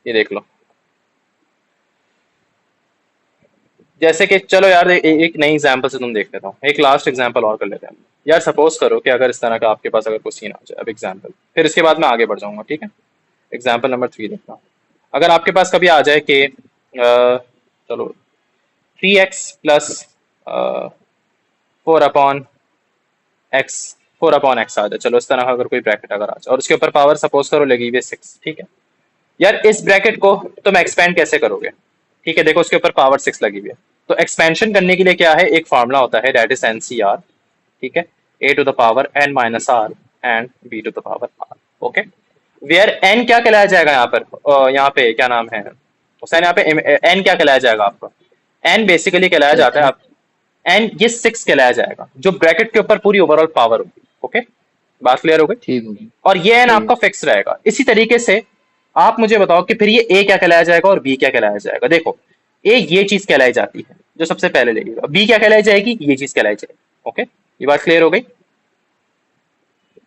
ये देख लो, जैसे कि चलो यार एक नई एग्जांपल से तुम देख लेता हूँ, एक लास्ट एग्जांपल और कर लेते हैं यार। सपोज करो कि अगर इस तरह का आपके पास अगर कोई सीन आ जाए, अब एग्जांपल, फिर इसके बाद मैं आगे बढ़ जाऊंगा, ठीक है। एग्जांपल नंबर 3 देखना, अगर आपके पास कभी आ जाए कि चलो 3x प्लस 4 अपॉन एक्स आ जाए, चलो इस तरह का अगर कोई ब्रैकेट अगर आ जाए और उसके ऊपर पावर सपोज करो लगी हुई 6, ठीक है। यार इस ब्रैकेट को तुम एक्सपेंड कैसे करोगे, ठीक है, देखो उसके ऊपर पावर 6 लगी हुई है, तो एक्सपेंशन करने के लिए क्या है एक फॉर्मूला होता है दैट इज एनसीआर, ठीक है, a to the power n minus r and b to the power r, okay. Where n क्या कहलाया जाएगा यहाँ पर, यहाँ पे क्या नाम है हुसैन, यहाँ पे n क्या कहलाया जाएगा आपका, n बेसिकली कहलाया जाता है आप एंड ये 6 कहलाया जाएगा, जो ब्रैकेट के ऊपर पूरी ओवरऑल पावर होगी। ओके, बात क्लियर हो गई? ठीक होगी। और ये एन ठीक आपका फिक्स रहेगा। इसी तरीके से आप मुझे बताओ कि फिर ये ए क्या कहलाया जाएगा और बी क्या कहलाया जाएगा। देखो, ए ये चीज कहलाई जाती है जो सबसे पहले लगेगा, बी क्या कहलाई जाएगी, ये चीज कहलाई जाएगी। ओके, ये बात क्लियर हो गई?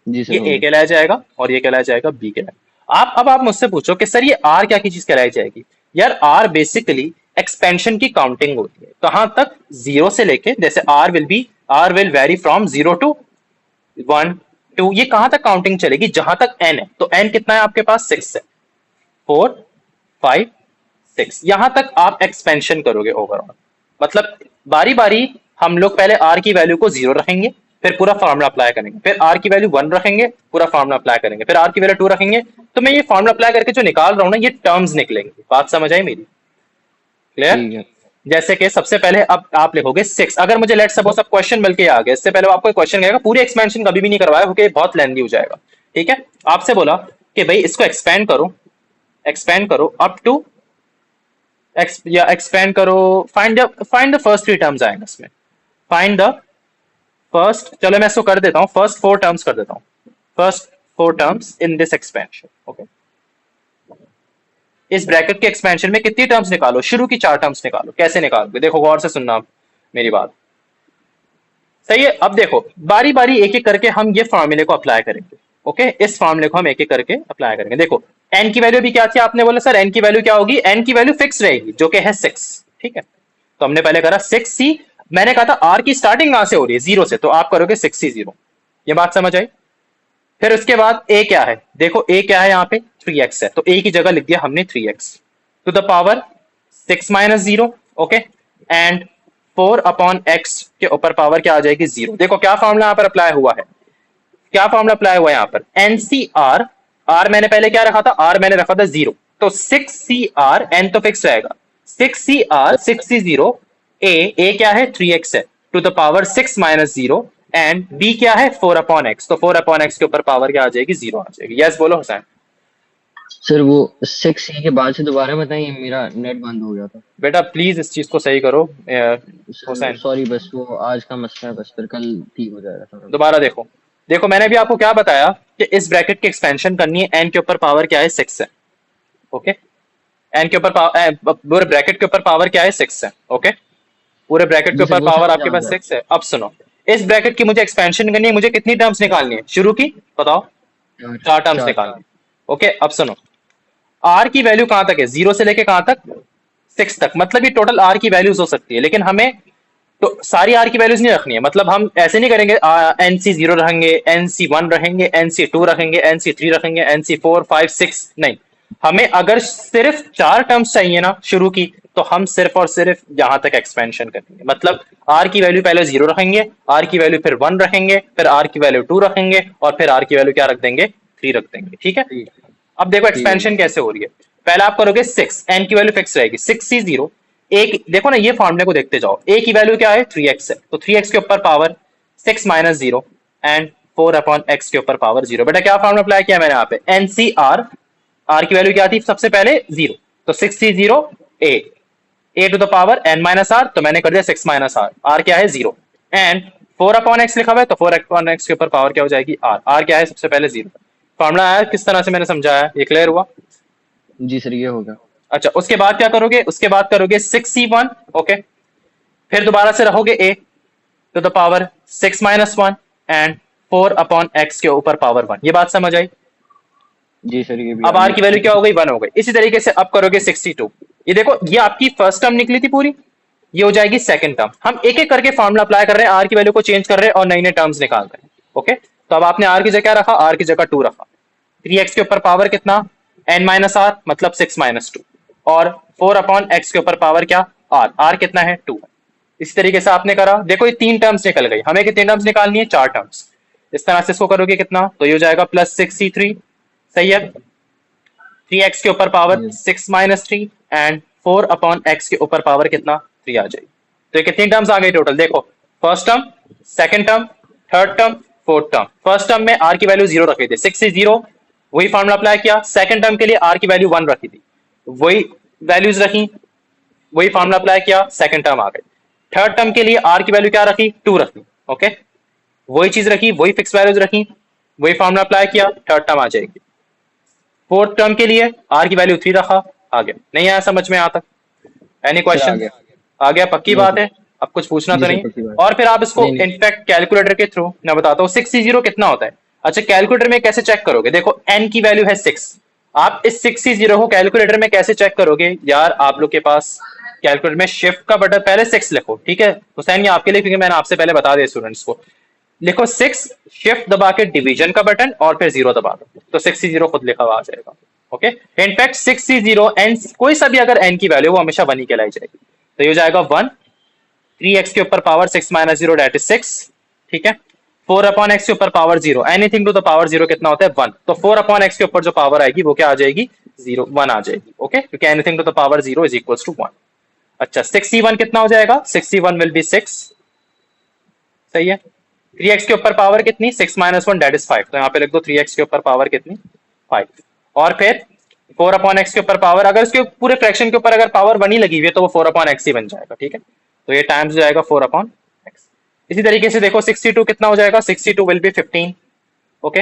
जी ये सर ए होगी। कहलाया जाएगा और ये कहलाया जाएगा बी कहलाया। आप मुझसे पूछो कि सर ये आर क्या की चीज कहलाई जाएगी। यार आर बेसिकली एक्सपेंशन की काउंटिंग होती है, कहां तक, जीरो से लेके, जैसे r will vary from 0 to 1 2, ये कहां तक काउंटिंग चलेगी, जहां तक एन है। तो एन कितना है आपके पास, 6 है, 4 5 6, यहां तक आप एक्सपेंशन करोगे ओवरऑल। मतलब बारी बारी हम लोग पहले आर की वैल्यू को 0 रखेंगे, फिर पूरा फार्मूला अप्लाई करेंगे, फिर आर की वैल्यू 1 रखेंगे, पूरा फार्मूला अप्लाई करेंगे, फिर आर की वैल्यू 2 रखेंगे। तो मैं ये फार्मूला अप्लाई करके जो निकाल रहा हूं ना, ये टर्म्स निकलेंगे। बात समझ आई मेरी? क्लियर? ठीक है। जैसे कि सबसे पहले अब आप लिखोगे 6। अगर मुझे लेट सपोज अब क्वेश्चन मिल के आ गया, इससे पहले आपको क्वेश्चन आएगा, पूरी एक्सपेंशन कभी भी नहीं करवाया क्योंकि बहुत लेंथी हो जाएगा। ठीक है, आपसे बोला कि भाई इसको एक्सपेंड करो अप टू एक्सपेंड करो, फाइंड द फर्स्ट 3 टर्म्स आएंगे इसमें, फाइंड द फर्स्ट, चलो मैं इसको कर देता हूँ, फर्स्ट 4 टर्म्स कर देता हूँ, first 4 terms in this expansion. Okay, इस ब्रैकेट के एक्सपेंशन में कितनी टर्म्स निकालो, शुरू की 4 टर्म्स निकालो। कैसे निकालोगे, देखो गौर से सुनना आप मेरी बात, सही है? अब देखो बारी बारी एक एक करके हम ये फॉर्मूले को अप्लाई करेंगे। ओके, इस फॉर्मूले को हम एक एक करके अप्लाई करेंगे। देखो एन की वैल्यू भी क्या थी, आपने बोला सर एन की वैल्यू क्या होगी, एन की वैल्यू फिक्स रहेगी जो कि है 6। ठीक है, तो हमने पहले करा 6c, मैंने कहा था आर की स्टार्टिंग कहां से हो रही है, 0 से, तो आप करोगे 6c0। ये बात समझ आई? फिर उसके बाद ए क्या है, देखो ए क्या है, यहाँ पे 3x है, तो ए की जगह लिख दिया हमने 3x to the power 6 minus 0। Okay, and 4 upon x के ऊपर पावर क्या आ जाएगी, 0। देखो क्या फॉर्मूला यहाँ पर अप्लाई हुआ है, क्या फॉर्मूला अप्लाई हुआ है यहाँ पर, NCR, R मैंने पहले क्या रखा था, R मैंने रखा था 0, तो 6CR, N तो फिक्स रहेगा, 6CR 6C0, A क्या है 3x है, to the power 6 minus 0, and B क्या है 4 अपॉन x, तो 4 अपॉन x के ऊपर पावर क्या आ जाएगी, 0 आ जाएगी। यस बोलो हुसैन। सर वो 6 के बाद से दोबारा बताइए, मेरा नेट बंद हो गया था। बेटा प्लीज इस चीज को सही करो हुसैन, सॉरी, बस वो आज का मसला है, बस फिर कल ठीक हो जाएगा सारा। दोबारा देखो। देखो मैंने भी आपको क्या बताया कि इस ब्रैकेट की एक्सपेंशन करनी है, n के ऊपर पावर क्या है, 6 है। ओके, n के ऊपर पूरे ब्रैकेट के ऊपर पावर क्या है, 6 है। ओके, पूरे ब्रैकेट के जी सर, ऊपर वो पावर समझ आपके आ पास गया। 6 है। अब सुनो, इस ब्रैकेट की मुझे एक्सपेंशन करनी है, मुझे कितनी टर्म्स निकालनी है, शुरू की बताओ, 4 टर्म्स चार। निकालनी है। ओके, अब सुनो, r की वैल्यू कहां तक है, 0 से लेके कहां तक, 6 तक, मतलब ये टोटल r की वैल्यूज हो सकती है, लेकिन हमें तो सारी आर की वैल्यूज नहीं रखनी है। मतलब हम ऐसे नहीं करेंगे NC0 रहेंगे, NC1 रहेंगे, NC2 रखेंगे, NC3 रखेंगे, NC4 5 6, नहीं, हमें अगर सिर्फ 4 टर्म्स चाहिए ना शुरू की, तो हम सिर्फ और सिर्फ यहां तक एक्सपेंशन करेंगे। मतलब आर की वैल्यू पहले 0 रखेंगे, आर की वैल्यू फिर 1 रखेंगे, फिर आर की वैल्यू 2 रखेंगे, और फिर आर की वैल्यू क्या रख देंगे, 3 रख देंगे। ठीक है, ठीक। अब देखो ठीक है। एक्सपेंशन कैसे हो रही है। पहले आप करोगे 6, एन की वैल्यू फिक्स रहेगी 6C0, एक देखो ना, ये फॉर्मूले को देखते जाओ, ए की वैल्यू क्या है 3x है, तो 3x के ऊपर power 6 minus 0, and 4 upon x के ऊपर पावर 0। बेटा क्या फॉर्मूला अप्लाई किया मैंने यहाँ पे, NCR, r की वैल्यू क्या थी सबसे पहले 0, तो 6C0 a to the power n minus r, तो मैंने कर दिया 6 माइनस r क्या है 0, एंड 4 अपॉन x लिखा हुआ है, तो 4 अपॉन x के ऊपर पावर क्या हो जाएगी r क्या है सबसे पहले 0। फॉर्मूला आया किस तरह से मैंने समझाया, ये क्लियर हुआ? जी सर, ये होगा। अच्छा, उसके बाद क्या करोगे, उसके बाद करोगे 6C1। ओके, फिर दोबारा से रहोगे a to the power 6 minus 1, and 4 upon x के ऊपर पावर 1। ये बात समझ आई? जी सर, ये भी अब r की वैल्यू क्या हो गई, 1 हो गई। इसी तरीके से अब करोगे 62। ये देखो, ये आपकी फर्स्ट टर्म निकली थी पूरी, ये हो जाएगी सेकंड टर्म। हम एक एक करके फॉर्मूला अप्लाई कर रहे हैं, r की वैल्यू को चेंज कर रहे हैं और नई नई टर्म्स निकाल रहे हैं। ओके, तो अब आपने r की जगह क्या रखा, r की जगह 2 रखा, 3x के ऊपर पावर कितना, n माइनस r, मतलब 6 माइनस 2, और 4 अपॉन x के ऊपर पावर क्या r कितना है 2। इसी तरीके से आपने करा, देखो ये 3 टर्म्स निकल गई, हमें कितनी टर्म्स निकालनी है, 4 टर्म्स। इस तरह से इसको करोगे कितना, तो ये हो जाएगा प्लस 6C3, सही है, 3x के ऊपर power 6 minus 3, and 4 upon x के ऊपर पावर कितना 3 आ जाएगी। तो ये कितनी टर्म्स आ गई टोटल, देखो first term, second term, third term, fourth term. First term में r की वैल्यू 0 रखी थी, 6C0, वही फॉर्मूला अप्लाई किया। सेकंड टर्म के लिए r की वैल्यू 1 रखी थी, वही वैल्यूज रखी, वही फॉर्मूला अप्लाई किया, सेकंड टर्म आ गई। थर्ड टर्म के लिए r की वैल्यू क्या रखी, 2 रखी, ओके, वही चीज रखी, वही फिक्स वैल्यूज रखी, वही फॉर्मूला अप्लाई किया, थर्ड टर्म आ जाएगी। फोर्थ टर्म के लिए r की वैल्यू 3 रखा, आ गया। नहीं आया समझ में, यहाँ तक एनी सर आ क्वेश्चन? गया। आ गया, पक्की नो बात सर। है, अब कुछ पूछना जी तो सर नहीं। पक्की बात। और फिर आप इसको नहीं नहीं। इनफैक्ट कैलकुलेटर के थ्रू मैं बताता हूँ 6C0 कितना होता है। अच्छा, कैलकुलेटर में कैसे चेक करोगे, देखो n की वैल्यू है 6, आप इस 6C0 को कैलकुलेटर में कैसे चेक करोगे यार, आप लोग के पास कैलकुलेटर में शिफ्ट का बटन पहले 6 लिखो, ठीक है हुसैन, ये आपके लिए क्योंकि मैंने आपसे पहले बता दिया स्टूडेंट्स को। लिखो 6, शिफ्ट दबा के डिवीजन का बटन और फिर 0 दबा दो, तो 6C0 खुद लिखा हुआ आ जाएगा। ओके, इनफैक्ट 6C0 n कोई सा भी अगर n की वैल्यू वो हमेशा 1 ही कहलाई जाएगी, तो ये हो जाएगा 1, 3x के ऊपर पावर 6 माइनस 0 डेट इज 6, ठीक है, 4 अपॉन x के ऊपर power 0, anything to the power 0 कितना होता है 1, तो 4 अपॉन x के ऊपर जो पावर आएगी वो क्या आ जाएगी 0, 1 आ जाएगी, ओके, क्योंकि anything to the power 0 is equals to 1। अच्छा, 6C1 कितना हो जाएगा, 6C1 विल बी 6, सही है। 3x के ऊपर पावर कितनी, 6 माइनस 1 डेट इज 5, तो यहाँ पे लिख दो 3x के ऊपर पावर कितनी 5, और फिर 4 अपॉन x के ऊपर पावर, अगर इसके पूरे फ्रैक्शन के ऊपर अगर पावर 1 ही लगी हुई है तो वो 4 अपॉन x ही बन जाएगा, ठीक है, तो ये टाइम्स हो जाएगा 4 अपॉन x। इसी तरीके से देखो 62 कितना हो जाएगा, 62 विल बी 15, ओके,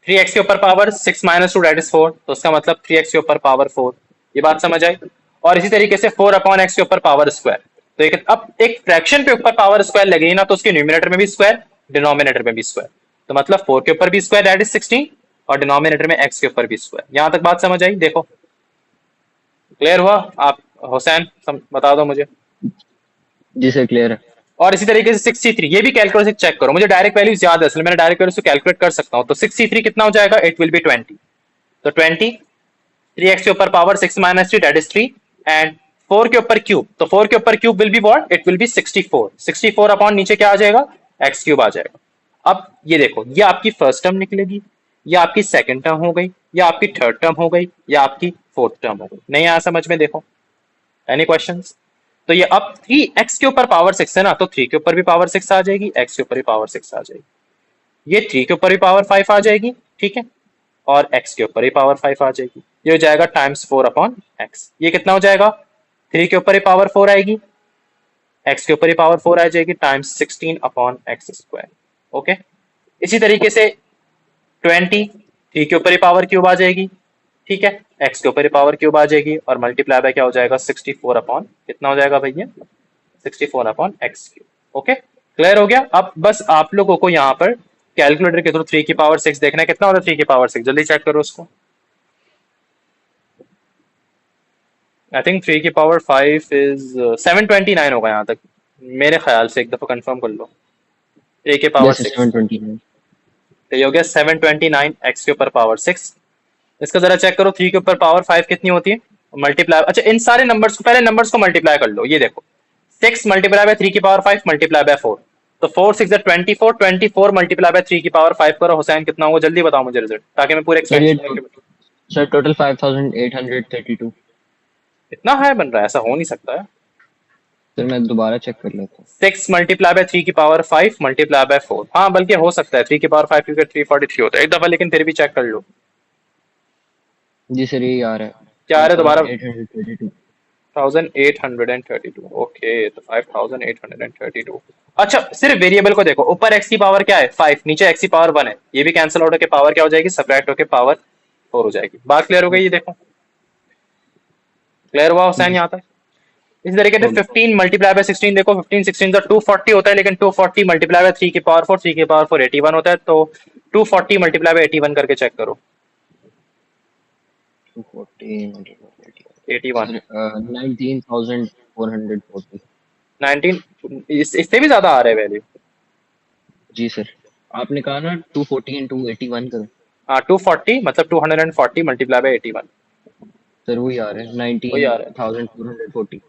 3x के ऊपर पावर 6 माइनस 2 डेट इज 4, तो उसका मतलब 3x के ऊपर पावर 4, ये बात समझ आई। और इसी तरीके से 4 अपॉन x के ऊपर पावर स्क्वायर, तो एक अब एक फ्रैक्शन के ऊपर पावर स्क्वायर लगेगी ना, तो उसके न्यूमिनेटर में भी स्क्वायर, डिनोमिनेटर में भी स्क्वायर, तो मतलब 4 के ऊपर भी स्क्वायर डेट इज 16, और डिनोमिनेटर में x के ऊपर भी स्क्वायर। यहां तक बात समझ आई, देखो क्लियर हुआ? आप हुसैन बता दो मुझे। जी सर क्लियर है। और इसी तरीके से 63, ये भी कैलकुलेटर से चेक करो, मुझे डायरेक्ट वैल्यूज याद है, इसलिए मैंने डायरेक्ट वैल्यू से कैलकुलेट कर सकता हूं, तो 63 कितना हो जाएगा, इट विल बी 20, तो 20, 3x के ऊपर power 6 minus 3 that is 3, and 4 के ऊपर क्यूब, तो 4 के ऊपर cube will be what, it will be 64, 64 upon नीचे क्या आ जाएगा, x क्यूब आ जाएगा। अब ये देखो, ये आपकी फर्स्ट टर्म निकलेगी, ये आपकी सेकंड टर्म हो गई, या आपकी थर्ड टर्म हो गई, या आपकी फोर्थ टर्म हो गई। नहीं आया समझ में, देखो एनी क्वेश्चंस? तो ये अब 3x के ऊपर पावर 6 है ना, तो 3 के ऊपर भी पावर 6 आ जाएगी, x के ऊपर भी पावर 6 आ जाएगी, ये 3 के ऊपर भी पावर 5 आ जाएगी, ठीक है, और x के ऊपर ही पावर 5 आ जाएगी, ये हो जाएगा टाइम्स 4 अपॉन x। ये कितना हो जाएगा, 3 के ऊपर ही पावर 4 आएगी, x के ऊपर ही पावर 4 आ जाएगी, times 16 upon x square, okay. इसी तरीके से 20, 3 के ऊपर ही पावर क्यूब आ जाएगी, ठीक है, x के ऊपर ही पावर क्यूब आ जाएगी, और मल्टीप्लाई बाय क्या हो जाएगा 64 अपॉन, कितना हो जाएगा भैया 64 upon x cube, okay, clear हो गया। अब बस आप लोगों को यहाँ पर कैलकुलेटर के थ्रू 3 की पावर 6 देखना है, कितना होता है 3 की पावर 6, जल्दी चेक करो उसको। आई थिंक 3 की पावर 5 इज 729 होगा यहाँ तक, मेरे ख्याल से, एक दफा कंफर्म कर लो। 3 की पावर यस 6, 729। तो ये हो गया 729 x के ऊपर पावर 6। इसका जरा चेक करो, 3 के ऊपर पावर 5 कितनी होती है, मल्टीप्लाई, अच्छा इन सारे नंबर्स को, पहले नंबर्स को मल्टीप्लाई कर लो, ये देखो 6 मल्टीप्लाई बाय 3 की पावर 5 मल्टीप्लाई बाय 4, तो 4 6 24, 24 मल्टीप्लाई बाय 3 की पावर 5 करो। हुसैन कितना होगा, जल्दी बताओ मुझे रिजल्ट, ताकि मैं पूरे सर ये एक्सपेरिमेंट। Sir total 5832। इतना हाई बन रहा है, ऐसा हो नहीं सकता है। सर मैं दोबारा चेक कर लेता हूँ। 6 मल्टीप्लाई बाय 3 की पावर 5 मल्टीप्लाई बाय 4, हाँ बल्कि हो सकता है 3 की पावर 5 क्योंकि 343 होता है एक दफा, लेकिन फिर भी चेक कर लो। जी सर यही आ रहा है क्या आ रहा है दोबारा, 5832। 5832, ओके, तो 5832। अच्छा, सिर्फ वेरिएबल को देखो, ऊपर x की पावर क्या है 5, नीचे x की पावर 1 है, ये भी कैंसिल आउट होकर पावर क्या हो जाएगी, सब्ट्रैक्ट होकर पावर 4 हो जाएगी। बात क्लियर हो गई, ये देखो क्लियर हुआ हुसैन जी यहाँ तक? इसी तरीके से हो गया। 15 मल्टीप्लाई बाय 16 देखो, 15 16 का 240 होता है, लेकिन 240 मल्टीप्लाई बाय 3 की पावर 4, 3 की पावर 4 81 होता है, तो 240 मल्टीप्लाई बाय 81 करके चेक करो। 240 multiplied by 81, 19,440। 19, इससे भी ज्यादा आ रहा है वैल्यू। जी सर आपने कहा ना 240 इंटू 81 करो। हाँ 240 मतलब 240 मल्टीप्लाई बाय 81, सर वही आ रहा है वही आ रहा है। 19,440।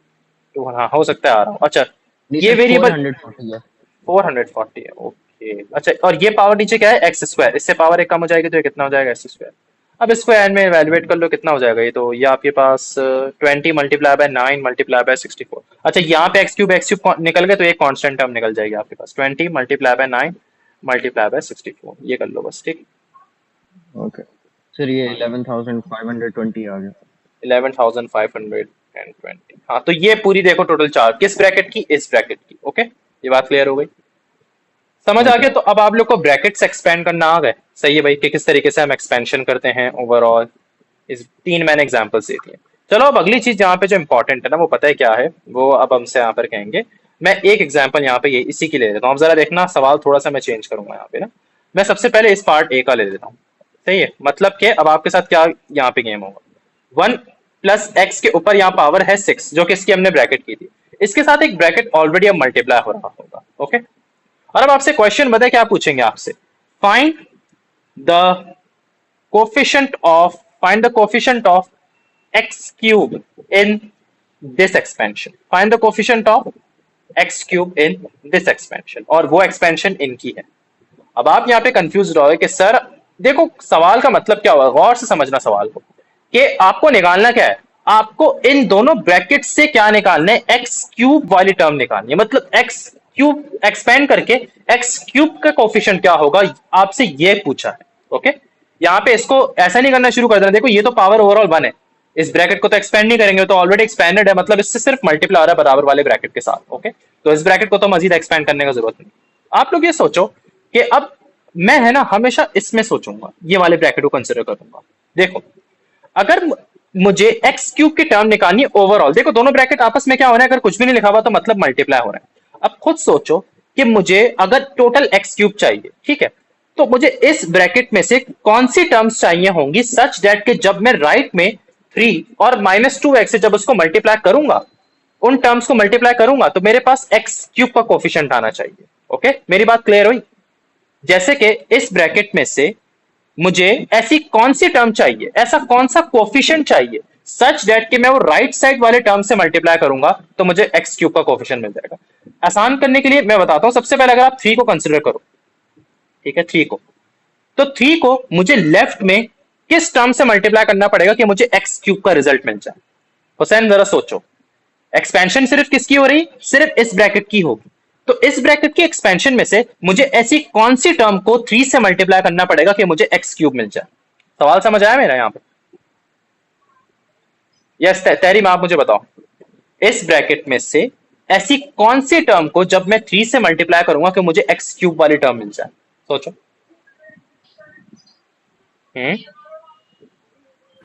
तो हाँ हो सकता है आ रहा हूँ। अच्छा, नहीं ये सर वेरिएबल 440 है। 440 है, ओके। अच्छा, और ये पावर नीचे क्या है एक्स स्क्वायर, इससे पावर एक कम हो जाएगी, तो ये कितना हो जाएगा एक्स स्क्वायर। अब इसको एन में इवेलुएट कर लो, कितना हो जाएगा ये, तो ये आपके पास 20 मल्टीप्लाई बाय 9 मल्टीप्लाई बाय 64। अच्छा, यहाँ पे एक्स क्यूब निकल गए, तो एक कांस्टेंट टर्म निकल जाएगी आपके पास, 20 मल्टीप्लाई बाय 9 मल्टीप्लाई बाय 64, ये कर लो बस, ठीक। ओके सर ये 11,520 आ गया। 11,520, 10 20, हाँ तो ये पूरी देखो टोटल 4, किस ब्रैकेट की, इस ब्रैकेट की। ओके, ये बात क्लियर हो गई, समझ आ ओके। गया। तो अब आप लोग को ब्रैकेट्स एक्सपेंड करना आ गए, सही है भाई, कि किस तरीके से हम एक्सपेंशन करते हैं ओवरऑल। इस 3 मैंने एग्जांपल्स दे दिए। चलो अब अगली चीज यहाँ पे जो इंपॉर्टेंट है ना, वो पता है क्या है, वो अब हमसे यहाँ पर कहेंगे। मैं एक एग्जांपल यहाँ पे ये इसी की ले लेता हूँ, अब जरा देखना सवाल थोड़ा सा मैं चेंज करूंगा यहाँ पे ना। मैं सबसे पहले इस पार्ट ए का ले लेता हूँ, सही है। मतलब कि अब आपके साथ क्या यहाँ पे गेम होगा, 1 प्लस एक्स के ऊपर यहाँ पावर है 6, जो कि इसकी हमने ब्रैकेट की थी, इसके साथ एक ब्रैकेट ऑलरेडी अब मल्टीप्लाई हो रहा होगा। ओके, और अब आपसे क्वेश्चन बताए, क्या पूछेंगे आपसे, find the coefficient of find the coefficient of x cube in this expansion, find the coefficient of x cube in this expansion, और वो एक्सपेंशन इनकी है। अब आप यहाँ पे कंफ्यूज रहोगे कि सर देखो सवाल का मतलब क्या होगा, गौर से समझना सवाल को, कि आपको निकालना क्या है, आपको इन दोनों ब्रैकेट से क्या निकालना है, एक्स क्यूब वाली टर्म निकालनी है। मतलब एक्स क्यूब एक्सपेंड करके एक्स क्यूब का कोफिशिएंट क्या होगा, आपसे ये पूछा है। ओके, यहाँ पे इसको ऐसा नहीं करना शुरू कर देना, देखो ये तो पावर ओवरऑल 1 है, इस ब्रैकेट को तो एक्सपेंड नहीं करेंगे, तो ऑलरेडी एक्सपेंडेड है, मतलब इससे सिर्फ मल्टीप्लाई हो रहा है बराबर वाले ब्रैकेट के साथ। ओके, तो इस ब्रैकेट को तो मजीद एक्सपेंड करने का जरूरत नहीं। आप लोग ये सोचो कि अब मैं है ना हमेशा इसमें सोचूंगा, ये वाले ब्रैकेट को कंसिडर करूंगा। देखो अगर मुझे एक्स क्यूब की टर्म निकालनी है ओवरऑल, देखो दोनों ब्रैकेट आपस में क्या हो रहा है, अगर कुछ भी नहीं लिखा हुआ तो मतलब मल्टीप्लाई हो रहा है। अब खुद सोचो कि मुझे अगर टोटल एक्स क्यूब चाहिए, ठीक है, तो मुझे इस ब्रैकेट में से कौन सी टर्म्स चाहिए होंगी सच दैट कि जब मैं राइट में 3 और -2x से जब उसको मल्टीप्लाई करूंगा, उन टर्म्स को मल्टीप्लाई करूंगा, तो मेरे पास एक्स क्यूब का कोफिशिएंट आना चाहिए। ओके, मेरी बात क्लियर हुई। जैसे कि इस ब्रैकेट में से मुझे ऐसी कौन सी टर्म चाहिए, ऐसा कौन सा कोफिशिएंट चाहिए सच दैट कि मैं वो राइट साइड वाले टर्म से मल्टीप्लाई करूंगा तो मुझे एक्स क्यूब का कोफिशिएंट मिल जाएगा। आसान करने के लिए मैं बताता हूं, सबसे पहले अगर आप 3 को कंसिडर करो, ठीक है, 3 को, तो 3 को मुझे लेफ्ट में किस टर्म से मल्टीप्लाई करना पड़ेगा कि मुझे एक्स क्यूब का रिजल्ट मिल जाए। हुसैन जरा सोचो, एक्सपेंशन सिर्फ किसकी हो रही, सिर्फ इस ब्रैकेट की होगी, तो इस ब्रैकेट की एक्सपेंशन में से मुझे ऐसी कौन सी टर्म को 3 से मल्टीप्लाई करना पड़ेगा कि मुझे एक्स क्यूब मिल जाए। सवाल समझ आया मेरा यहाँ पे? यस तहरीम, आप मुझे बताओ, इस ब्रैकेट में से ऐसी कौन सी टर्म को जब मैं 3 से मल्टीप्लाई करूंगा कि मुझे एक्स क्यूब वाली टर्म मिल जाए, सोचो।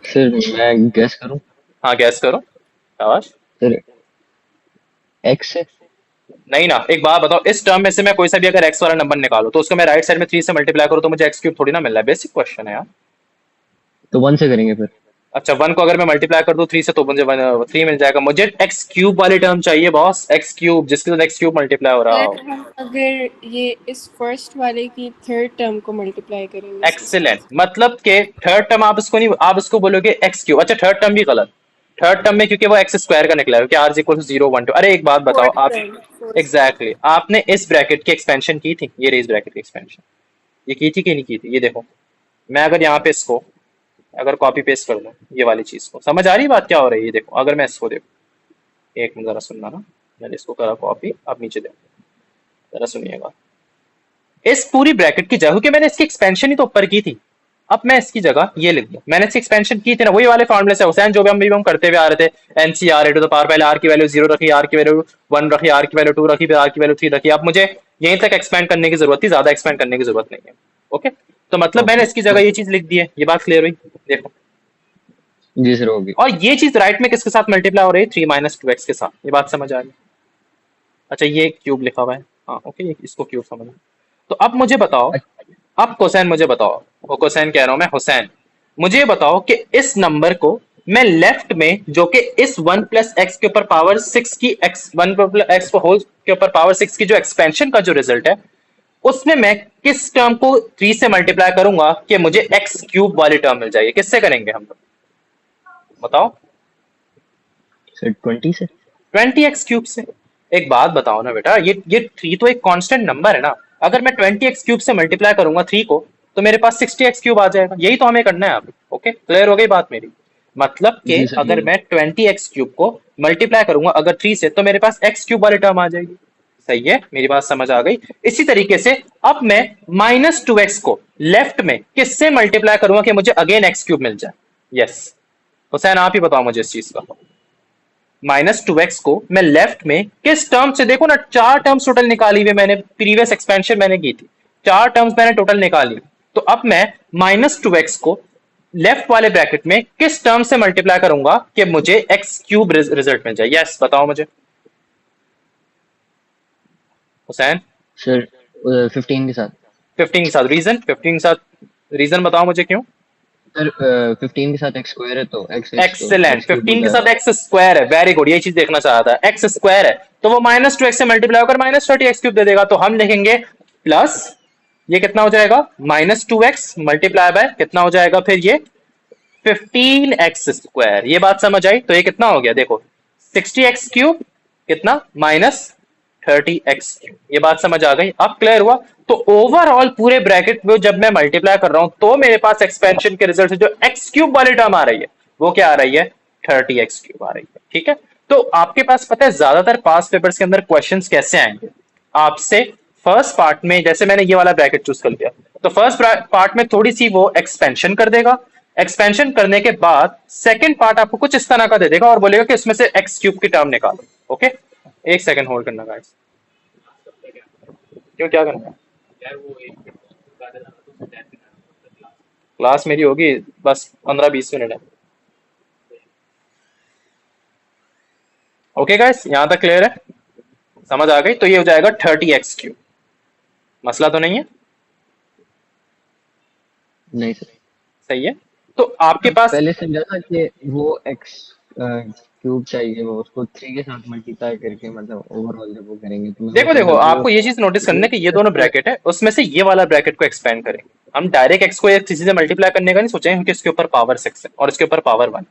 सर मैं गेस करूं? हाँ गैस करो, शाबाश। सर एक्स है। नहीं ना, एक बात बताओ, इस टर्म में से मैं कोई सा भी अगर एक्स वाला नंबर निकालो तो उसको मैं राइट साइड में 3 से मल्टीप्लाई करूं तो मुझे एक्स क्यूब थोड़ी ना मिल रहा है, बेसिक क्वेश्चन है यार। तो 1 से करेंगे फिर। अच्छा 1 को अगर मैं मल्टीप्लाई कर दूं 3 से तो मुझे 3 मिल जाएगा। मुझे एक्स क्यूब वाली टर्म चाहिए बॉस, एक्स क्यूब जिसके साथ एक्स क्यूब मल्टीप्लाई हो रहा हो। सर हम अगर ये इस फर्स्ट वाले की थर्ड टर्म को मल्टीप्लाई करेंगे इसके एक्सीलेंट, साथ। मतलब के थर्ड टर्म आप इसको नहीं, आप इसको बोलोगे एक्स क्यूब। अच्छा थर्ड टर्म भी गलत, थर्ड टर्म में क्योंकि वो एक्स स्क्वायर का निकला है, क्योंकि आर इज इक्वल टू 0 1 2। अरे एक बात बताओ फोर्थ आप, टर्म, फोर्थ एग्जैक्टली आपने इस ब्रैकेट की एक्सपेंशन की थी, ये रही इस ब्रैकेट की एक्सपेंशन, ये की थी कि नहीं की थी, ये देखो। मैं अगर यहाँ पे इसको अगर कॉपी पेस्ट कर दूं ये वाली चीज को, समझ आ रही बात क्या हो रही है? देखो अगर मैं इसको देखो, एक मिनट जरा सुनना ना, मैंने इसको करा कॉपी, अब नीचे देखो जरा सुनिएगा। इस पूरी ब्रैकेट की जगह, क्योंकि मैंने इसकी एक्सपेंशन ही तो ऊपर की थी, अब मैं इसकी जगह ये लिख दूं, मैंने इसकी एक्सपेंशन की थी ना, वही वाले फॉर्मूले से हुसैन जो भी हम करते हुए आ रहे थे, एनसीआर टू द पावर, पहले आर की वैल्यू 0 रखी, आर की वैल्यू 1 रखी, आर की वैल्यू 2 रखी, फिर आर की वैल्यू 3 रखी। अब मुझे यहीं तक एक्सपेंड करने की जरूरत थी, ज्यादा एक्सपेंड करने की जरूरत नहीं है। ओके, तो मतलब मैंने इसकी जगह ये चीज लिख दी है, ये बात क्लियर हुई? देखो, जी सर होगी। और ये चीज राइट में किसके साथ मल्टीप्लाई हो रही है, 3 - 2x के साथ, ये बात समझ आ रही है? अच्छा ये क्यूब लिखा हुआ है, हाँ ओके, इसको क्यूब समझ। तो अब मुझे बताओ, अब कोसैन मुझे बताओ, वो कोसैन कह रहा हूं मैं, हुसैन मुझे ये बताओ कि इस नंबर को मैं लेफ्ट में जो कि इस 1 प्लस एक्स के ऊपर पावर 6 की एक्स 1 प्लस एक्स को होल के ऊपर पावर 6 की जो एक्सपेंशन का जो रिजल्ट है, उसमें मैं किस टर्म को 3 से मल्टीप्लाई करूंगा कि मुझे एक्स क्यूब वाली टर्म मिल जाएगी? किससे करेंगे हम लोग, बताओ? सर 20 से। 20x क्यूब से। एक बात बताओ ना बेटा, ये 3 तो एक कांस्टेंट नंबर है ना, अगर मैं 20x क्यूब से मल्टीप्लाई करूंगा 3 को तो मेरे पास 60x क्यूब आ जाएगा, यही तो हमें करना है अब। ओके क्लियर हो गई बात मेरी? मतलब कि जी सर अगर जी। मैं 20x क्यूब को मल्टीप्लाई करूंगा अगर 3 से तो मेरे पास x क्यूब वाली टर्म आ जाएगी। सही है, मेरी बात समझ आ गई? इसी तरीके से अब मैं -2x को लेफ्ट में किससे मल्टीप्लाई करूंगा कि मुझे अगेन x क्यूब मिल जाए? यस हुसैन आप ही बताओ मुझे इस चीज का। -2x को मैं लेफ्ट में किस टर्म से, देखो ना 4 टर्म्स टोटल निकाली हुई मैंने, प्रीवियस एक्सपेंशन मैंने की थी, 4 टर्म्स मैंने टोटल निकाली। तो अब मैं -2x को लेफ्ट वाले ब्रैकेट में किस टर्म से मल्टीप्लाई करूंगा कि मुझे x³ रिजल्ट मिल जाए। यस बताओ मुझे हुसैन। सर 15 के साथ। 15 के साथ रीजन, 15 के साथ रीजन बताओ मुझे क्यों। सर 15 के साथ एक्स स्क्वायर है तो एक्स एक्सेलेंट, एक्स क्यूब हो 15 के साथ जाएगा। एक्स स्क्वायर है, वेरी गुड, ये चीज देखना चाह रहा था। एक्स स्क्वायर है तो वो -2x से मल्टीप्लाई होकर -30x³ दे देगा, तो हम लिखेंगे प्लस, ये कितना हो जाएगा -2x मल्टीप्लाई बाय कितना हो जाएगा फिर ये 15x²। ये बात समझ आई। तो ये कितना हो गया देखो 60x³ कितना -30x³। ये बात समझ आ गई, अब क्लियर हुआ। तो ओवरऑल पूरे ब्रैकेट में जब मैं मल्टीप्लाई कर रहा हूं तो मेरे पास एक्सपेंशन के रिजल्ट से जो x³ वाली टर्म आ रही है वो क्या आ रही है 30x³ आ रही है। ठीक है, तो आपके पास पता है ज्यादातर पास पेपर्स के अंदर क्वेश्चंस कैसे आएंगे आपसे। फर्स्ट पार्ट में जैसे मैंने ये वाला ब्रैकेट चूज कर लिया, तो फर्स्ट पार्ट में थोड़ी सी वो एक्सपेंशन कर देगा, एक्सपेंशन करने के बाद सेकंड पार्ट आपको कुछ इस तरह का दे देगा और बोलेगा कि इसमें से x³ की टर्म निकालो। ओके, एक सेकंड होल्ड करना गाइस। क्यों, क्या करना है? क्लास मेरी होगी बस 15-20 मिनट है। ओके गाइस, यहां तक क्लियर है, समझ आ गई। तो ये हो जाएगा 30x³, मसला तो नहीं है, नहीं सर, सही है। तो आपके पास पहले समझा था कि वो एक्स क्यूब चाहिए, वो उसको 3 के साथ मल्टीप्लाई करके मतलब ओवरऑल जब वो करेंगे तो मैं वो देखो देखो समझा आपको ये चीज नोटिस करना है कि ये दोनों ब्रैकेट है, उसमें से ये वाला ब्रैकेट को एक्सपेंड करेंगे हम। डायरेक्ट x को एक किसी से मल्टीप्लाई करने का नहीं सोचेंगे, क्योंकि इसके ऊपर पावर 6 है और इसके ऊपर पावर 1।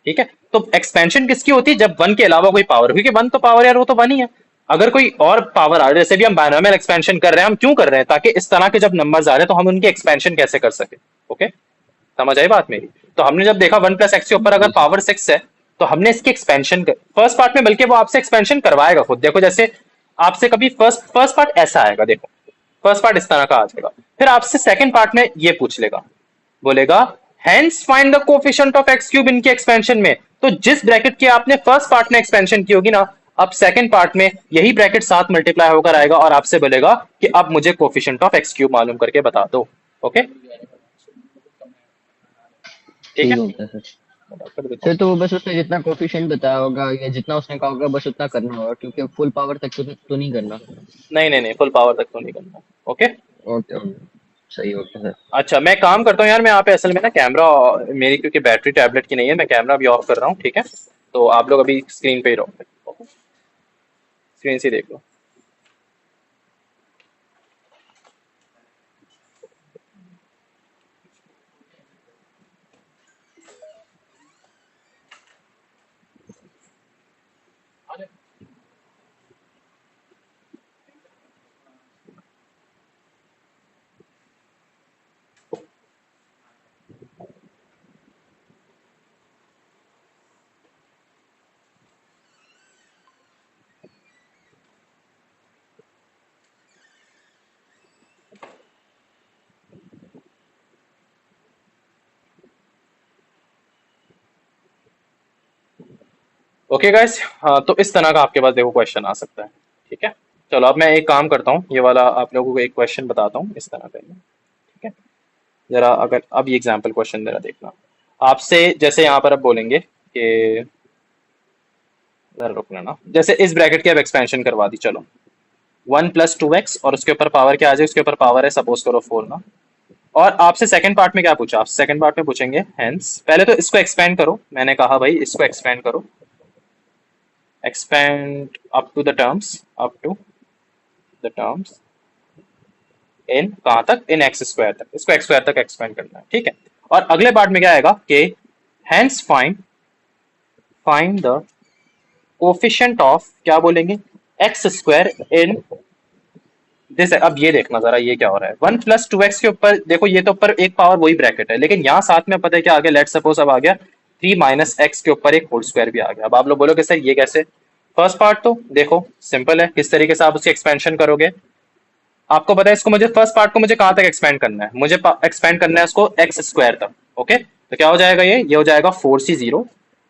ठीक है, तो एक्सपेंशन किसकी होती है जब 1 के अलावा कोई पावर, क्योंकि 1 तो पावर यार वो तो 1 ही है। अगर कोई और पावर आ रही है, जैसे भी हम बायनोमियल एक्सपेंशन कर रहे हैं, हम क्यों कर रहे हैं, ताकि इस तरह के जब नंबर्स आ रहे हैं तो हम उनकी एक्सपेंशन कैसे कर सके। ओके, समझ आई बात मेरी। तो हमने जब देखा 1 + x के ऊपर अगर पावर 6 है तो हमने इसकी एक्सपेंशन फर्स्ट पार्ट में, बल्कि वो आपसे एक्सपेंशन करवाएगा खुद। देखो जैसे आपसे कभी फर्स्ट पार्ट ऐसा आएगा, देखो फर्स्ट पार्ट इस तरह का आ जाएगा, फिर आपसे सेकंड पार्ट में ये पूछ लेगा, बोलेगा hence find the coefficient of x³ इनकी एक्सपेंशन में। तो जिस ब्रैकेट की आपने फर्स्ट पार्ट में एक्सपेंशन की होगी ना, अब सेकंड पार्ट में यही ब्रैकेट साथ मल्टीप्लाई होकर आएगा और आपसे बोलेगा कि अब मुझे कोफिशिएंट ऑफ x³ मालूम करके बता दो। ओके, ठीक ठीक है। होता है सर। सर तो वो बस उसने जितना कोफिशिएंट बताया होगा या जितना उसने कहा होगा बस उतना करना होगा, क्योंकि फुल पावर तक तो नहीं करना। नहीं नहीं नहीं, फुल पावर तक तो नहीं करना। ओके, ओके ओके, सही होता है सर। अच्छा मैं काम करता हूँ यार, मैं यहाँ पे असल में ना कैमरा मेरी क्योंकि बैटरी टैबलेट की नहीं है, मैं कैमरा भी ऑफ कर रहा हूँ। ठीक है, तो आप लोग अभी स्क्रीन पे ही रहो, स्क्रीन से देख लो। ओके गाइस, हाँ तो इस तरह का आपके पास देखो क्वेश्चन आ सकता है। ठीक है, चलो अब मैं एक काम करता हूँ, ये वाला आप लोगों को एक क्वेश्चन बताता हूँ इस तरह का। ठीक है, जरा अगर अब ये एग्जाम्पल क्वेश्चन मेरा देखना आपसे, जैसे यहाँ पर अब बोलेंगे कि जरा रुक लेना, जैसे इस ब्रैकेट की अब एक्सपेंशन करवा दी, चलो 1 + 2x और उसके ऊपर पावर क्या आ जाए, उसके ऊपर पावर है सपोज करो 4 ना। और आपसे सेकंड पार्ट में क्या पूछा, आप सेकंड पार्ट में पूछेंगे हेंस, पहले तो इसको एक्सपेंड करो, मैंने कहा भाई इसको एक्सपेंड करो, expand up to the terms in कहाँ तक, in x² तक, इसको x² तक एक्सपेंड करना है। ठीक है, और अगले पार्ट में क्या आएगा कि hence find the coefficient of क्या बोलेंगे x² in दिस। अब ये देखना जरा ये क्या हो रहा है, 1 + 2x के ऊपर देखो, ये तो ऊपर एक पावर वही ब्रैकेट है, लेकिन यहाँ साथ में पता है क्या आ गया, लेट सपोज अब आ गया 3 - x के ऊपर एक होल स्क्वायर भी आ गया। अब आप लोग बोलोगे सर ये कैसे। फर्स्ट पार्ट तो देखो सिंपल है, किस तरीके से आप उसकी एक्सपेंशन करोगे, आपको पता है इसको मुझे फर्स्ट पार्ट को मुझे कहाँ तक एक्सपेंड करना है, मुझे एक्सपेंड करना है उसको x² तक। ओके, तो क्या हो जाएगा, ये हो जाएगा 4c0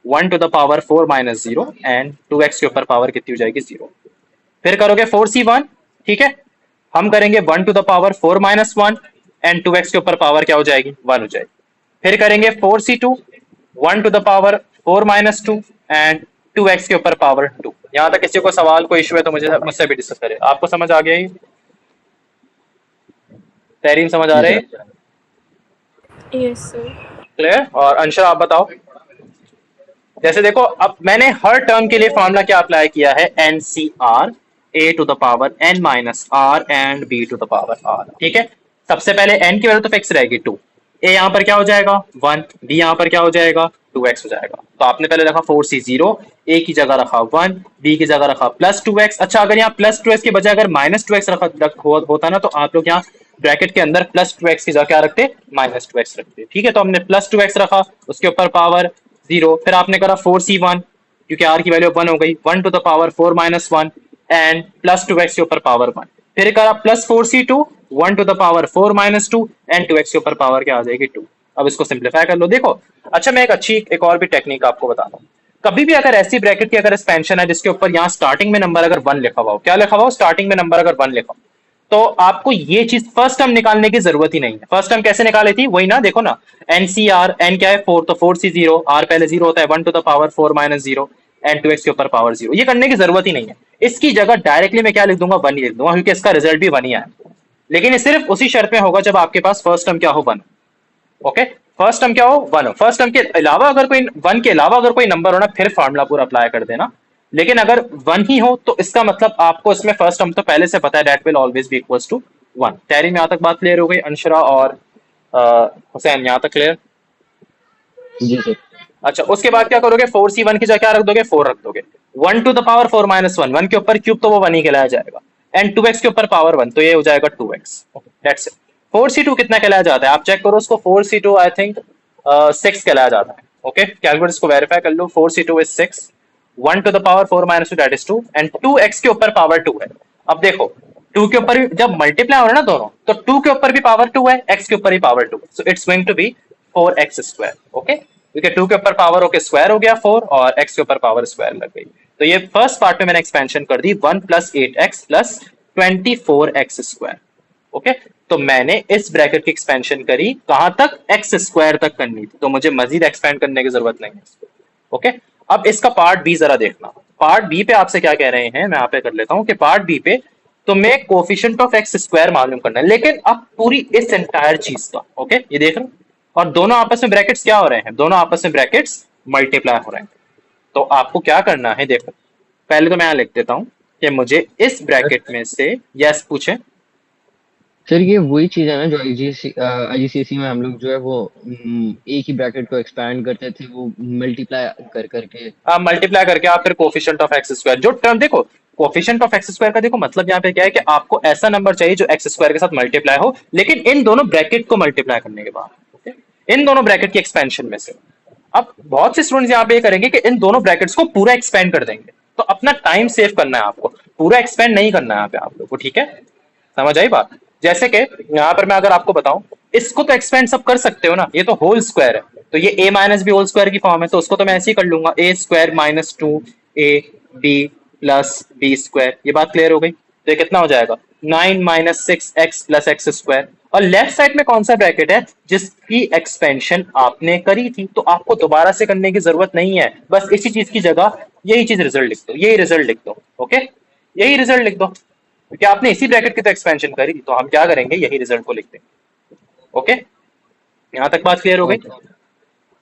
1 to the power 4 minus 0 and 2x के ऊपर पावर कितनी हो जाएगी 0। फिर करोगे 4c1, ठीक है, हम करेंगे 1 to the power 4 minus 1 and 2x के ऊपर पावर क्या हो जाएगी 1 हो जाएगी। फिर करेंगे 4c2, 1 to the power 4 minus 2 and 2x के ऊपर पावर 2। यहाँ तक किसी को सवाल कोई इशू है तो मुझसे भी डिस्कस करें। आपको समझ आ गया ये? तहरीम समझ आ जी रही है? सर। Yes sir. क्लियर? और अंशर आप बताओ। जैसे देखो अब मैंने हर टर्म के लिए फॉर्मूला क्या अप्लाई किया है, NCR a to the power n minus r and b to the power r, ठीक है। सबसे पहले n की वैल्यू तो फिक्स रहेगी 2, a यहाँ पर क्या हो जाएगा 1, b यहाँ पर क्या हो जाएगा 2x हो जाएगा। तो आपने पहले रखा 4c0, a की जगह रखा 1, b की जगह रखा प्लस 2x। अच्छा अगर यहाँ प्लस 2x के बजाय अगर माइनस 2x होता ना तो आप लोग यहाँ ब्रैकेट के अंदर प्लस 2x की जगह क्या रखते, माइनस 2x रखते, ठीक है। तो हमने प्लस 2x रखा, उसके ऊपर पावर 0, फिर आपने करा 4c1 क्योंकि r की वैल्यू 1 हो गई, 1 to the power 4 minus 1 and plus 2x के ऊपर पावर 1। फिर करा plus 4c2, 1 to the power 4 minus 2 and 2x के ऊपर पावर क्या आ जाएगी 2। अब इसको सिंप्लीफाई कर लो। देखो अच्छा मैं एक और भी टेक्निक आपको बताता हूँ। कभी भी अगर ऐसी ब्रैकेट की अगर एक्सपेंशन है जिसके ऊपर यहाँ स्टार्टिंग में नंबर अगर 1 लिखा हुआ हो, क्या लिखा हुआ हो स्टार्टिंग में नंबर अगर 1 लिखा हो, तो आपको ये चीज फर्स्ट टर्म निकालने की जरूरत ही नहीं है। फर्स्ट टर्म कैसे निकाली थी, वही ना, देखो ना NCR, n क्या है 4, तो 4c0, r पहले 0 होता है, 1 to the power 4 minus 0 and 2x के ऊपर पावर 0। ये करने की जरूरत ही नहीं है। इसकी जगह डायरेक्टली मैं क्या लिख दूंगा 1 ही लिख दूंगा, क्योंकि इसका रिजल्ट भी 1 ही आया। लेकिन ये सिर्फ उसी शर्त में होगा जब आपके पास फर्स्ट टर्म क्या हो 1। ओके, फर्स्ट टर्म क्या हो 1 हो। फर्स्ट टर्म के अलावा अगर कोई 1 के अलावा अगर कोई नंबर हो ना फिर फॉर्मूला पूरा अप्लाई कर देना। लेकिन अगर 1 ही हो तो इसका मतलब आपको इसमें फर्स्ट टर्म तो पहले से पता है, that will always be equals to 1। तैरी में यहाँ तक बात क्लियर हो गई? अंशरा और हुसैन यहाँ तक क्लियर? जी सर। अच्छा उसके बाद क्या करोगे, 4c1 की जगह क्या रख दोगे 4 रख दोगे, 1 टू द पावर 4 माइनस 1, 1 के ऊपर क्यूब तो वो 1 ही कहलाया जाएगा, एंड 2x के ऊपर पावर 1 तो ये हो जाएगा 2x। That's it. 4c2 कितना कहलाया जाता है आप चेक करो उसको, 4c2 आई थिंक 6 कहलाया जाता है। ओके कैलकुलेटर इसको वेरीफाई कर लो, 4c2 is 6, 1 to the power 4 minus 2 that is 2 and 2x के ऊपर पावर 2 है। अब देखो 2 के ऊपर भी जब मल्टीप्लाई हो रहा है ना दोनों, तो 2 के ऊपर भी पावर 2 है, x के ऊपर भी पावर 2 है, so it's going to be 4x square. Okay क्योंकि 2 के ऊपर पावर होके स्क्वायर हो गया 4 और x के ऊपर पावर स्क्वायर लग गई। तो ये फर्स्ट पार्ट में मैंने एक्सपेंशन कर दी 1 plus 8x plus 24x square. Okay तो मैंने इस ब्रैकेट की एक्सपेंशन करी कहां तक, x स्क्वायर तक करनी थी, तो मुझे मजीद एक्सपेंड करने की जरूरत नहीं है। ओके अब इसका पार्ट बी जरा देखना। पार्ट बी पे आपसे क्या कह रहे हैं, मैं यहाँ पे कर लेता हूँ कि पार्ट बी पे तुम्हें कोफिशिएंट ऑफ एक्स स्क्वायर मालूम करना है, लेकिन अब पूरी इस एंटायर चीज का। ओके ये देख रहे हो, और दोनों आपस में ब्रैकेट्स क्या हो रहे हैं, दोनों आपस में ब्रैकेट्स मल्टीप्लाई हो रहे हैं। तो आपको क्या करना है, देखो पहले तो मैं यहाँ लिख देता हूँ कि मुझे इस ब्रैकेट में से यस पूछे। सर ये वही चीज है ना जो IGCSE में हम लोग जो है वो एक ही ब्रैकेट को एक्सपैंड करते थे, वो मल्टीप्लाई कर करके। आप मल्टीप्लाई करके आप फिर कोफिशिएंट ऑफ एक्स स्क्वायर, जो टर्म देखो कोफिशिएंट ऑफ एक्स स्क्वायर का देखो मतलब यहाँ पे क्या है कि आपको ऐसा नंबर चाहिए जो एक्स स्क्वायर के साथ मल्टीप्लाई हो, लेकिन इन दोनों ब्रैकेट को मल्टीप्लाई करने के बाद, okay? इन दोनों ब्रैकेट की एक्सपेंशन में से। अब बहुत से स्टूडेंट्स यहाँ पे ये करेंगे कि इन दोनों ब्रैकेट्स को पूरा एक्सपेंड कर देंगे, तो अपना टाइम सेव करना है आपको, पूरा एक्सपेंड नहीं करना है यहाँ पे आप लोग को, ठीक है समझ आई बात। जैसे कि यहाँ पर मैं अगर आपको बताऊं, इसको तो एक्सपेंड सब कर सकते हो ना, ये तो होल स्क्वायर है, तो ये a minus B whole square की फॉर्म है, तो उसको तो मैं ऐसे ही कर लूंगा a square minus 2ab plus B square. ये बात क्लियर हो गई। तो ये कितना हो जाएगा 9 minus 6x plus x square. और लेफ्ट साइड में कौन सा ब्रैकेट है जिसकी एक्सपेंशन आपने करी थी, तो आपको दोबारा से करने की जरूरत नहीं है, बस इसी चीज की जगह यही चीज रिजल्ट लिख दो, यही रिजल्ट लिख दो। ओके यही रिजल्ट लिख दो, क्योंकि आपने इसी ब्रैकेट की तो एक्सपेंशन करी थी, तो हम क्या करेंगे यही रिजल्ट को लिख देंगे। ओके यहाँ तक बात क्लियर हो गई। अब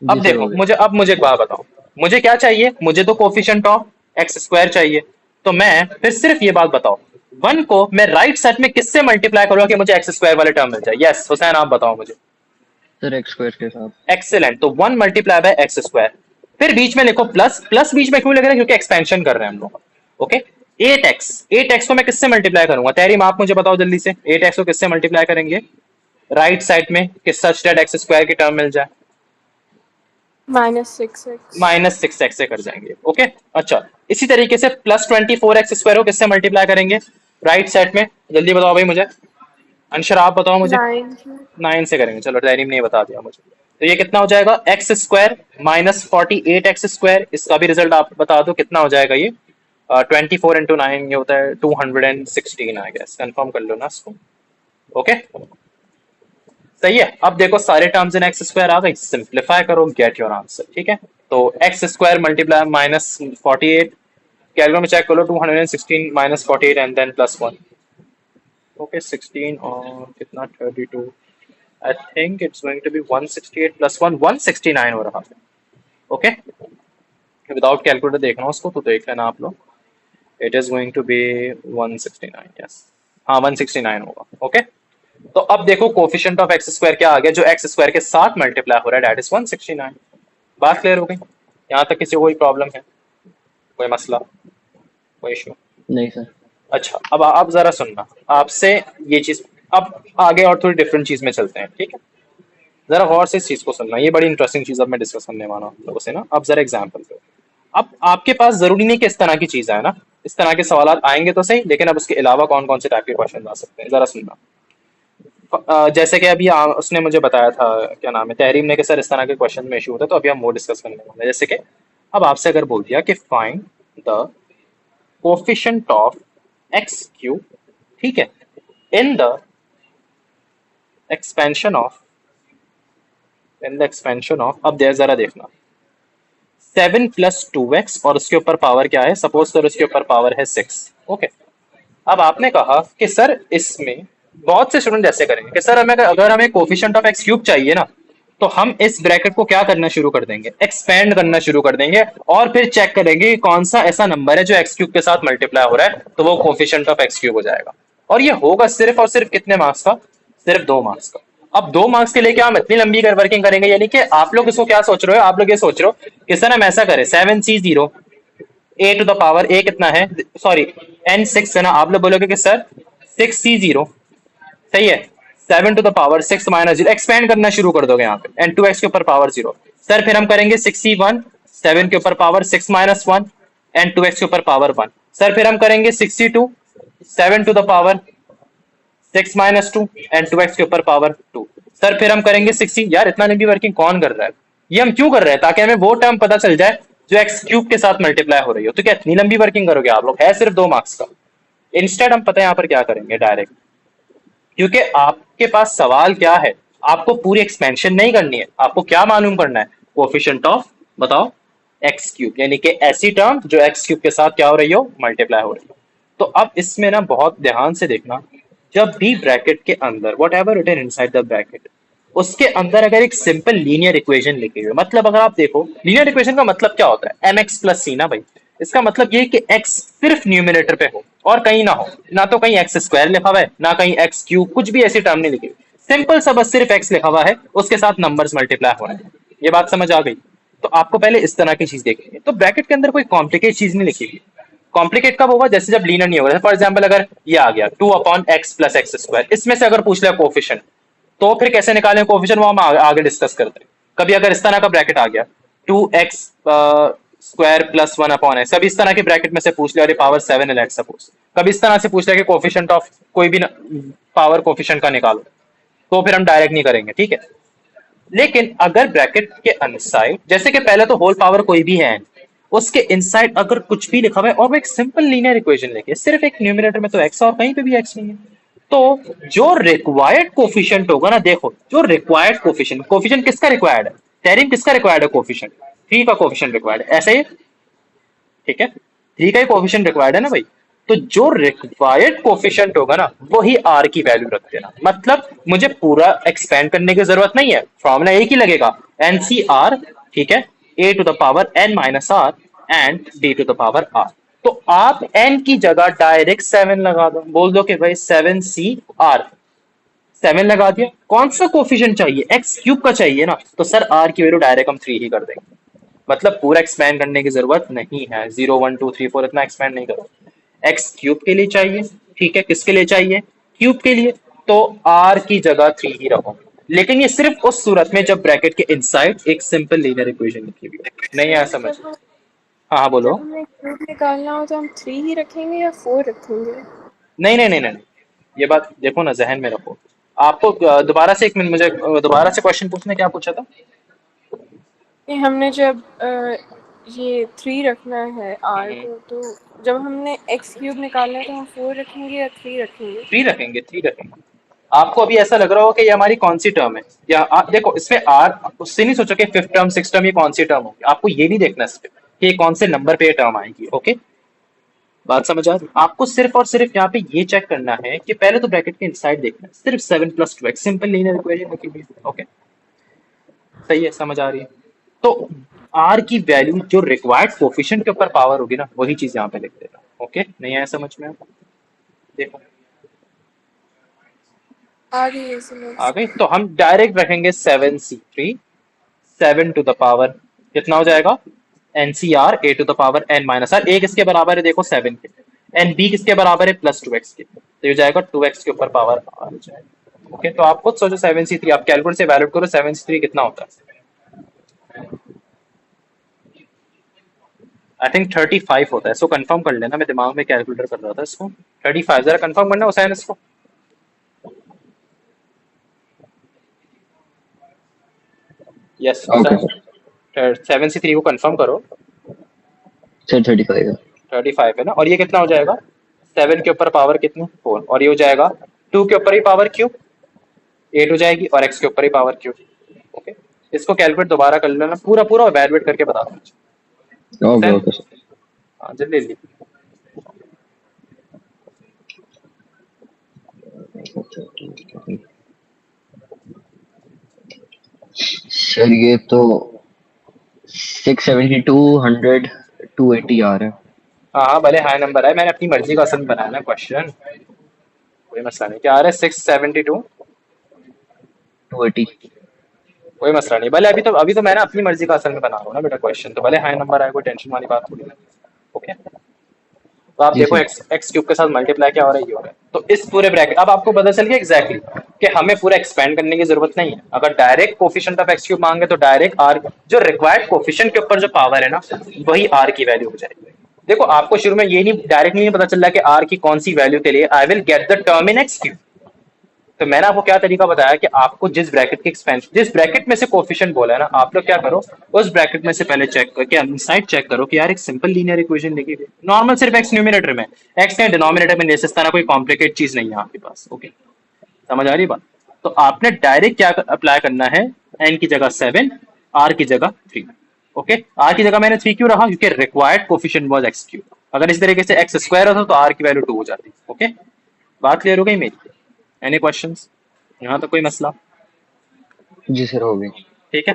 जी सर, देखो हो गया। मुझे एक बात बताओ, मुझे क्या चाहिए, मुझे तो कोफिशिएंट ऑफ एक्स स्क्वायर चाहिए, तो मैं फिर सिर्फ ये बात बताओ 1 को मैं राइट साइड में किससे मल्टीप्लाई करूंगा कि मुझे एक्स स्क्वायर वाले टर्म मिल जाए। यस हुसैन आप बताओ मुझे। सर एक्स स्क्वायर के साथ। एक्सेलेंट, तो 1 मल्टीप्लाई बाय एक्स स्क्वायर, फिर बीच में लिखो प्लस, प्लस बीच में क्यों लग रहा है क्योंकि एक्सपेंशन कर रहे हैं हम लोग। ओके 8x को मैं किससे मल्टीप्लाई करूंगा, तहरीम आप मुझे बताओ जल्दी से, 8x को किससे मल्टीप्लाई करेंगे राइट साइड में कि सच दैट एक्स स्क्वायर की टर्म मिल जाए, -6x। -6x से कर जाएंगे। ओके अच्छा इसी तरीके से प्लस 24x स्क्वायर को किससे मल्टीप्लाई करेंगे राइट साइड में, जल्दी बताओ भाई मुझे, अंशर आप बताओ मुझे। 9। 9 से करेंगे, चलो तहरीम ने बता दिया मुझे। तो ये कितना हो जाएगा, एक्स स्क्वायर माइनस 48x², इसका भी रिजल्ट आप बता दो कितना हो जाएगा ये। 24 × 9 ये होता है 216, आई गेस, कंफर्म कर लो ना इसको। ओके, सही है। अब देखो सारे टर्म्स इन x² आ गई, सिंप्लीफाई करो, गेट योर आंसर। ठीक है, तो x² मल्टीप्लाई माइनस 48, कैलकुलेटर में चेक करो, 216 माइनस 48 एंड देन +1। ओके, 16 और कितना 32, I think it's going to be 168 + 1, 169 हो रहा है। ओके, विदाउट कैलकुलेटर देखना हो उसको तो देख लेना आप लोग। It is going to be 169, yes, हाँ 169 होगा। ओके, तो अब देखो कोफिशिएंट ऑफ x² क्या आ गया, जो x² के साथ मल्टीप्लाई हो रहा है, दैट इज 169। बात क्लियर हो गई? यहाँ तक किसी को कोई प्रॉब्लम है, कोई मसला, कोई इशू? नहीं सर। अच्छा, अब आप जरा सुनना, आपसे ये चीज अब आगे और थोड़ी डिफरेंट चीज में चलते हैं। ठीक है, जरा गौर से इस चीज को सुनना, ये बड़ी इंटरेस्टिंग चीज अब मैं डिस्कस करने वाला हूँ लोगों से ना। अब जरा एग्जाम्पल दो। अब आपके पास जरूरी नहीं कि इस तरह की चीज है ना, इस तरह के सवाल आएंगे तो सही, लेकिन अब उसके अलावा कौन कौन से टाइप के क्वेश्चन आ सकते हैं, जरा सुनना। जैसे कि अभी उसने मुझे बताया था, क्या नाम है, तहरीम ने, कि सर इस तरह के क्वेश्चन में इशू होता है, तो अभी हम वो डिस्कस करने वाले हैं। जैसे कि अब आपसे अगर बोल दिया कि find the coefficient of x³, ठीक है, इन द एक्सपेंशन ऑफ, अब देर जरा देखना, 7 + 2x और उसके ऊपर पावर क्या है, सपोज करो उसके ऊपर पावर है 6। ओके, अब आपने कहा कि सर इसमें बहुत से स्टूडेंट ऐसे करेंगे कि सर हमें अगर हमें कोफिशिएंट ऑफ x³ चाहिए ना, तो हम इस ब्रैकेट को क्या करना शुरू कर देंगे, एक्सपेंड करना शुरू कर देंगे, और फिर चेक करेंगे कि कौन सा ऐसा नंबर है जो x³ के साथ मल्टीप्लाई हो रहा है, तो वो कोफिशिएंट ऑफ x³ हो जाएगा। और ये होगा सिर्फ और सिर्फ कितने मार्क्स का, सिर्फ 2 मार्क्स का। अब 2 मार्क्स के लिए क्या हम इतनी लंबी वर्किंग करेंगे, यानी कि आप लोग इसको क्या सोच रहे हो, आप लोग ये सोच रहे हो कि सर हम ऐसा करें 7c0 a⁻a कितना है, सॉरी n6 है ना, आप लोग बोलोगे कि सर 6c0, सही है, 7⁻6 - 0, एक्सपेंड करना शुरू कर दोगे यहाँ पे, एंड 2x के ऊपर पावर 0। सर फिर हम करेंगे 6c1, 7 के ऊपर पावर 6 - 1 एंड 2x के ऊपर पावर 1। सर फिर हम करेंगे 6c2, 7⁻6 - 2 एंड 2x के ऊपर पावर 2। सर फिर हम करेंगे 60, यार इतना लंबी वर्किंग कौन कर रहा है, ये हम क्यों कर रहे हैं, ताकि हमें वो टर्म पता चल जाए जो x³ के साथ मल्टीप्लाई हो रही हो। तो क्या इतनी लंबी वर्किंग करोगे आप लोग, है सिर्फ 2 मार्क्स का। इंस्टेड हम पता है यहाँ पर क्या करेंगे, डायरेक्ट, क्योंकि आपके पास सवाल क्या है, आपको पूरी एक्सपेंशन नहीं करनी है, आपको क्या मालूम करना है, कोफिशिएंट ऑफ, बताओ, x³, यानी कि ऐसी टर्म जो x³ के साथ क्या हो रही हो, मल्टीप्लाई हो रही हो। तो अब इसमें ना बहुत ध्यान से देखना, जब भी ब्रैकेट के अंदर whatever written inside the bracket, उसके अंदर अगर एक सिंपल लीनियर इक्वेशन लिखी हुई है, मतलब अगर आप देखो लीनियर इक्वेशन का मतलब क्या होता है, mx + c ना भाई, इसका मतलब ये कि x सिर्फ न्यूमिनेटर पे हो और कहीं ना हो, ना तो कहीं x² लिखा हुआ है, ना कहीं x³, कुछ भी ऐसी टर्म नहीं लिखी हुई, सिंपल सा बस सिर्फ x लिखा हुआ है, उसके साथ नंबर्स मल्टीप्लाई हो रहे हैं। ये बात समझ आ गई? तो आपको पहले इस तरह की चीज देखनी है। तो ब्रैकेट के अंदर कोई कॉम्प्लिकेट चीज नहीं लिखी हुई। कॉम्प्लिकेट कब होगा, जैसे जब लीनियर नहीं होगा। फॉर एग्जाम्पल अगर ये आ गया 2/x + x², इसमें से अगर पूछ लिया कोफिशिएंट, तो फिर कैसे निकालें कोफिशिएंट, वो हम आगे डिस्कस करते हैं। कभी अगर इस तरह का ब्रैकेट आ गया 2x² + 1/x, कभी इस तरह के ब्रैकेट में से पूछ लिया, अरे पावर 7 है लेट्स सपोज, कभी इस तरह से पूछ लिया कि कोफिशिएंट ऑफ कोई भी पावर कोफिशिएंट का निकालो, तो फिर हम डायरेक्ट नहीं करेंगे, ठीक है। लेकिन अगर ब्रैकेट के अनसाइड, जैसे कि पहले तो होल पावर कोई भी है, उसके इनसाइड अगर कुछ भी लिखा हुआ है और वो एक सिंपल लीनियर इक्वेशन लेके, सिर्फ एक न्यूमरेटर में तो x और कहीं पे भी x नहीं है, तो जो रिक्वायर्ड कोफिशिएंट होगा ना, देखो जो रिक्वायर्ड कोफिशिएंट, कोफिशिएंट किसका रिक्वायर्ड है, टेरिम किसका रिक्वायर्ड है, कोफिशिएंट 3 का कोफिशिएंट रिक्वायर्ड है, ऐसे ही, ठीक है, 3 का ही कोफिशिएंट रिक्वायर्ड है ना भाई। तो जो रिक्वायर्ड कोफिशिएंट होगा ना, वही r की वैल्यू रख देना, मतलब मुझे पूरा एक्सपेंड करने की जरूरत नहीं है, फॉर्मूला एक ही लगेगा, NCR, ठीक है, a⁻n - r एंड d⁻r। तो आप n की जगह डायरेक्ट 7 लगा दो, बोल दो कि भाई 7CR, 7 लगा दिया। कौन सा कोफिशिएंट चाहिए, x³ का चाहिए ना, तो सर r की वैल्यू डायरेक्ट हम 3 ही कर देंगे, मतलब पूरा एक्सपेंड करने की जरूरत नहीं है, 0 1 2 3 4 इतना एक्सपेंड नहीं करो। x³ के लिए चाहिए, ठीक है, किसके लिए चाहिए, क्यूब के लिए, तो r की जगह 3 ही रखो। लेकिन ये सिर्फ उस सूरत में जब ब्रैकेट के इनसाइड एक सिंपल लीनियर इक्वेशन लिखी हुई है। नहीं आया समझ? जब हम हाँ हाँ बोलो। जब हमें क्यूब निकालना हो तो हम 3 ही रखेंगे या 4 रखेंगे? नहीं नहीं नहीं नहीं, ये बात देखो ना, जहन में रखो। आपको दोबारा से 1 मिनट, मुझे दोबारा से क्वेश्चन पूछने, क्या पूछा था? ये हमने जब ये 3 रखना है r हम्म, को, तो जब हमने x क्यूब निकालना है तो हम 4 रखेंगे या 3 रखेंगे? 3 रखेंगे, 3 रखेंगे। आपको अभी ऐसा लग रहा होगा कि ये हमारी कौन सी टर्म है, या देखो इसमें आर उससे नहीं सोचो कि 5th टर्म 6th टर्म ये कौन सी टर्म होगी, आपको ये नहीं देखना इस पे कि ये कौन से नंबर पे ये टर्म आएगी। ओके, बात समझ आ रही? आपको सिर्फ और सिर्फ यहाँ पे ये चेक करना है कि पहले तो ब्रैकेट के इनसाइड देखना है, सिर्फ 7 + 2x, सिंपल लीनियर इक्वेशन लिखी हुई है। ओके, सही है, समझ आ रही है? तो आर की वैल्यू जो रिक्वायर्ड कोफिशिएंट के ऊपर पावर होगी ना, वही चीज यहाँ पे लिख देना। ओके, नहीं आया समझ में? देखो आ गई है समझ। आ गई, तो हम डायरेक्ट रखेंगे 7c3, 7 टू द पावर कितना हो जाएगा, NCR A to the power n - r, a किसके बराबर है देखो 7 के, एन बी किसके बराबर है +2x के, तो ये जाएगा 2x के ऊपर पावर r हो जाएगा। ओके, तो आप खुद सोचो 7c3, आप कैलकुलेटर से वैल्यूट करो 7c3 कितना होता है। आई थिंक 35 होता है, इसको कंफर्म कर लेना, मैं दिमाग में कैलकुलेटर कर रहा था इसको। 35 जरा कंफर्म करना हुसैन इसको। Yes okay Hussain, sir. 7c3 को कंफर्म करो। सर 35 है। 35 है ना, और ये कितना हो जाएगा, 7 के ऊपर पावर कितनी 4, और ये हो जाएगा 2 के ऊपर ही पावर क्यूब 8 हो जाएगी, और x के ऊपर ही पावर क्यूब। ओके, इसको कैलकुलेट दोबारा कर लेना, पूरा पूरा वैल्यूएट करके बता दो ओके हुसैन। Okay sir. हाँ जल्दी जल्दी। सर ये तो 672 100 280 आ रहा है। हाँ हाँ, भले हाई नंबर है, मैंने अपनी मर्जी का असल में बनाया ना क्वेश्चन, कोई मसला नहीं। क्या आ रहा है, 672? 280। कोई मसला नहीं, भले अभी तो मैं ना अपनी मर्जी का असल में बना रहा हूँ ना बेटा क्वेश्चन, तो भले हाई नंबर आए, कोई टेंशन वाली बात थोड़ी ना। ओके, तो आप जी देखो सर। एक्स क्यूब के साथ मल्टीप्लाई क्या हो रहा है, ये हो रहा है, तो इस पूरे ब्रैकेट अब आपको पता चल गया एग्जैक्टली कि हमें पूरा एक्सपेंड करने की जरूरत नहीं है। अगर direct coefficient of X cube मांगे तो डायरेक्ट आर जो रिक्वायर्ड कोफिशिएंट के ऊपर जो पावर है ना, वही आर की वैल्यू हो जाएगी। देखो आपको शुरू में ये नहीं डायरेक्ट नहीं पता चल रहा कि आर की कौन सी वैल्यू के लिए आई will get the term in x cube, तो मैंने आपको क्या तरीका बताया कि आपको जिस ब्रैकेट के एक्सपेंशन, जिस ब्रैकेट में से कोफिशिएंट बोला है ना, आप लोग क्या करो, उस ब्रैकेट में से पहले चेक करके इनसाइड चेक करो कि यार एक सिंपल लीनियर इक्वेशन लिखी हुई नॉर्मल, सिर्फ एक्स न्यूमिनेटर में, एक्स ने डिनोमिनेटर में ले सकता ना, कोई कॉम्प्लिकेट चीज नहीं है आपके पास। ओके, समझ आ रही बात? तो आपने डायरेक्ट क्या अप्लाई करना है, एन की जगह 7, आर की जगह 3। ओके, आर की जगह मैंने 3 क्यों रहा, क्योंकि required coefficient was x cube, अगर इस तरीके से एक्स स्क्वायर होता तो आर की वैल्यू 2 हो जाती। ओके, बात क्लियर हो गई मेरी? एनी क्वेश्चंस यहाँ तक, कोई मसला? जी सर हो गई। ठीक है,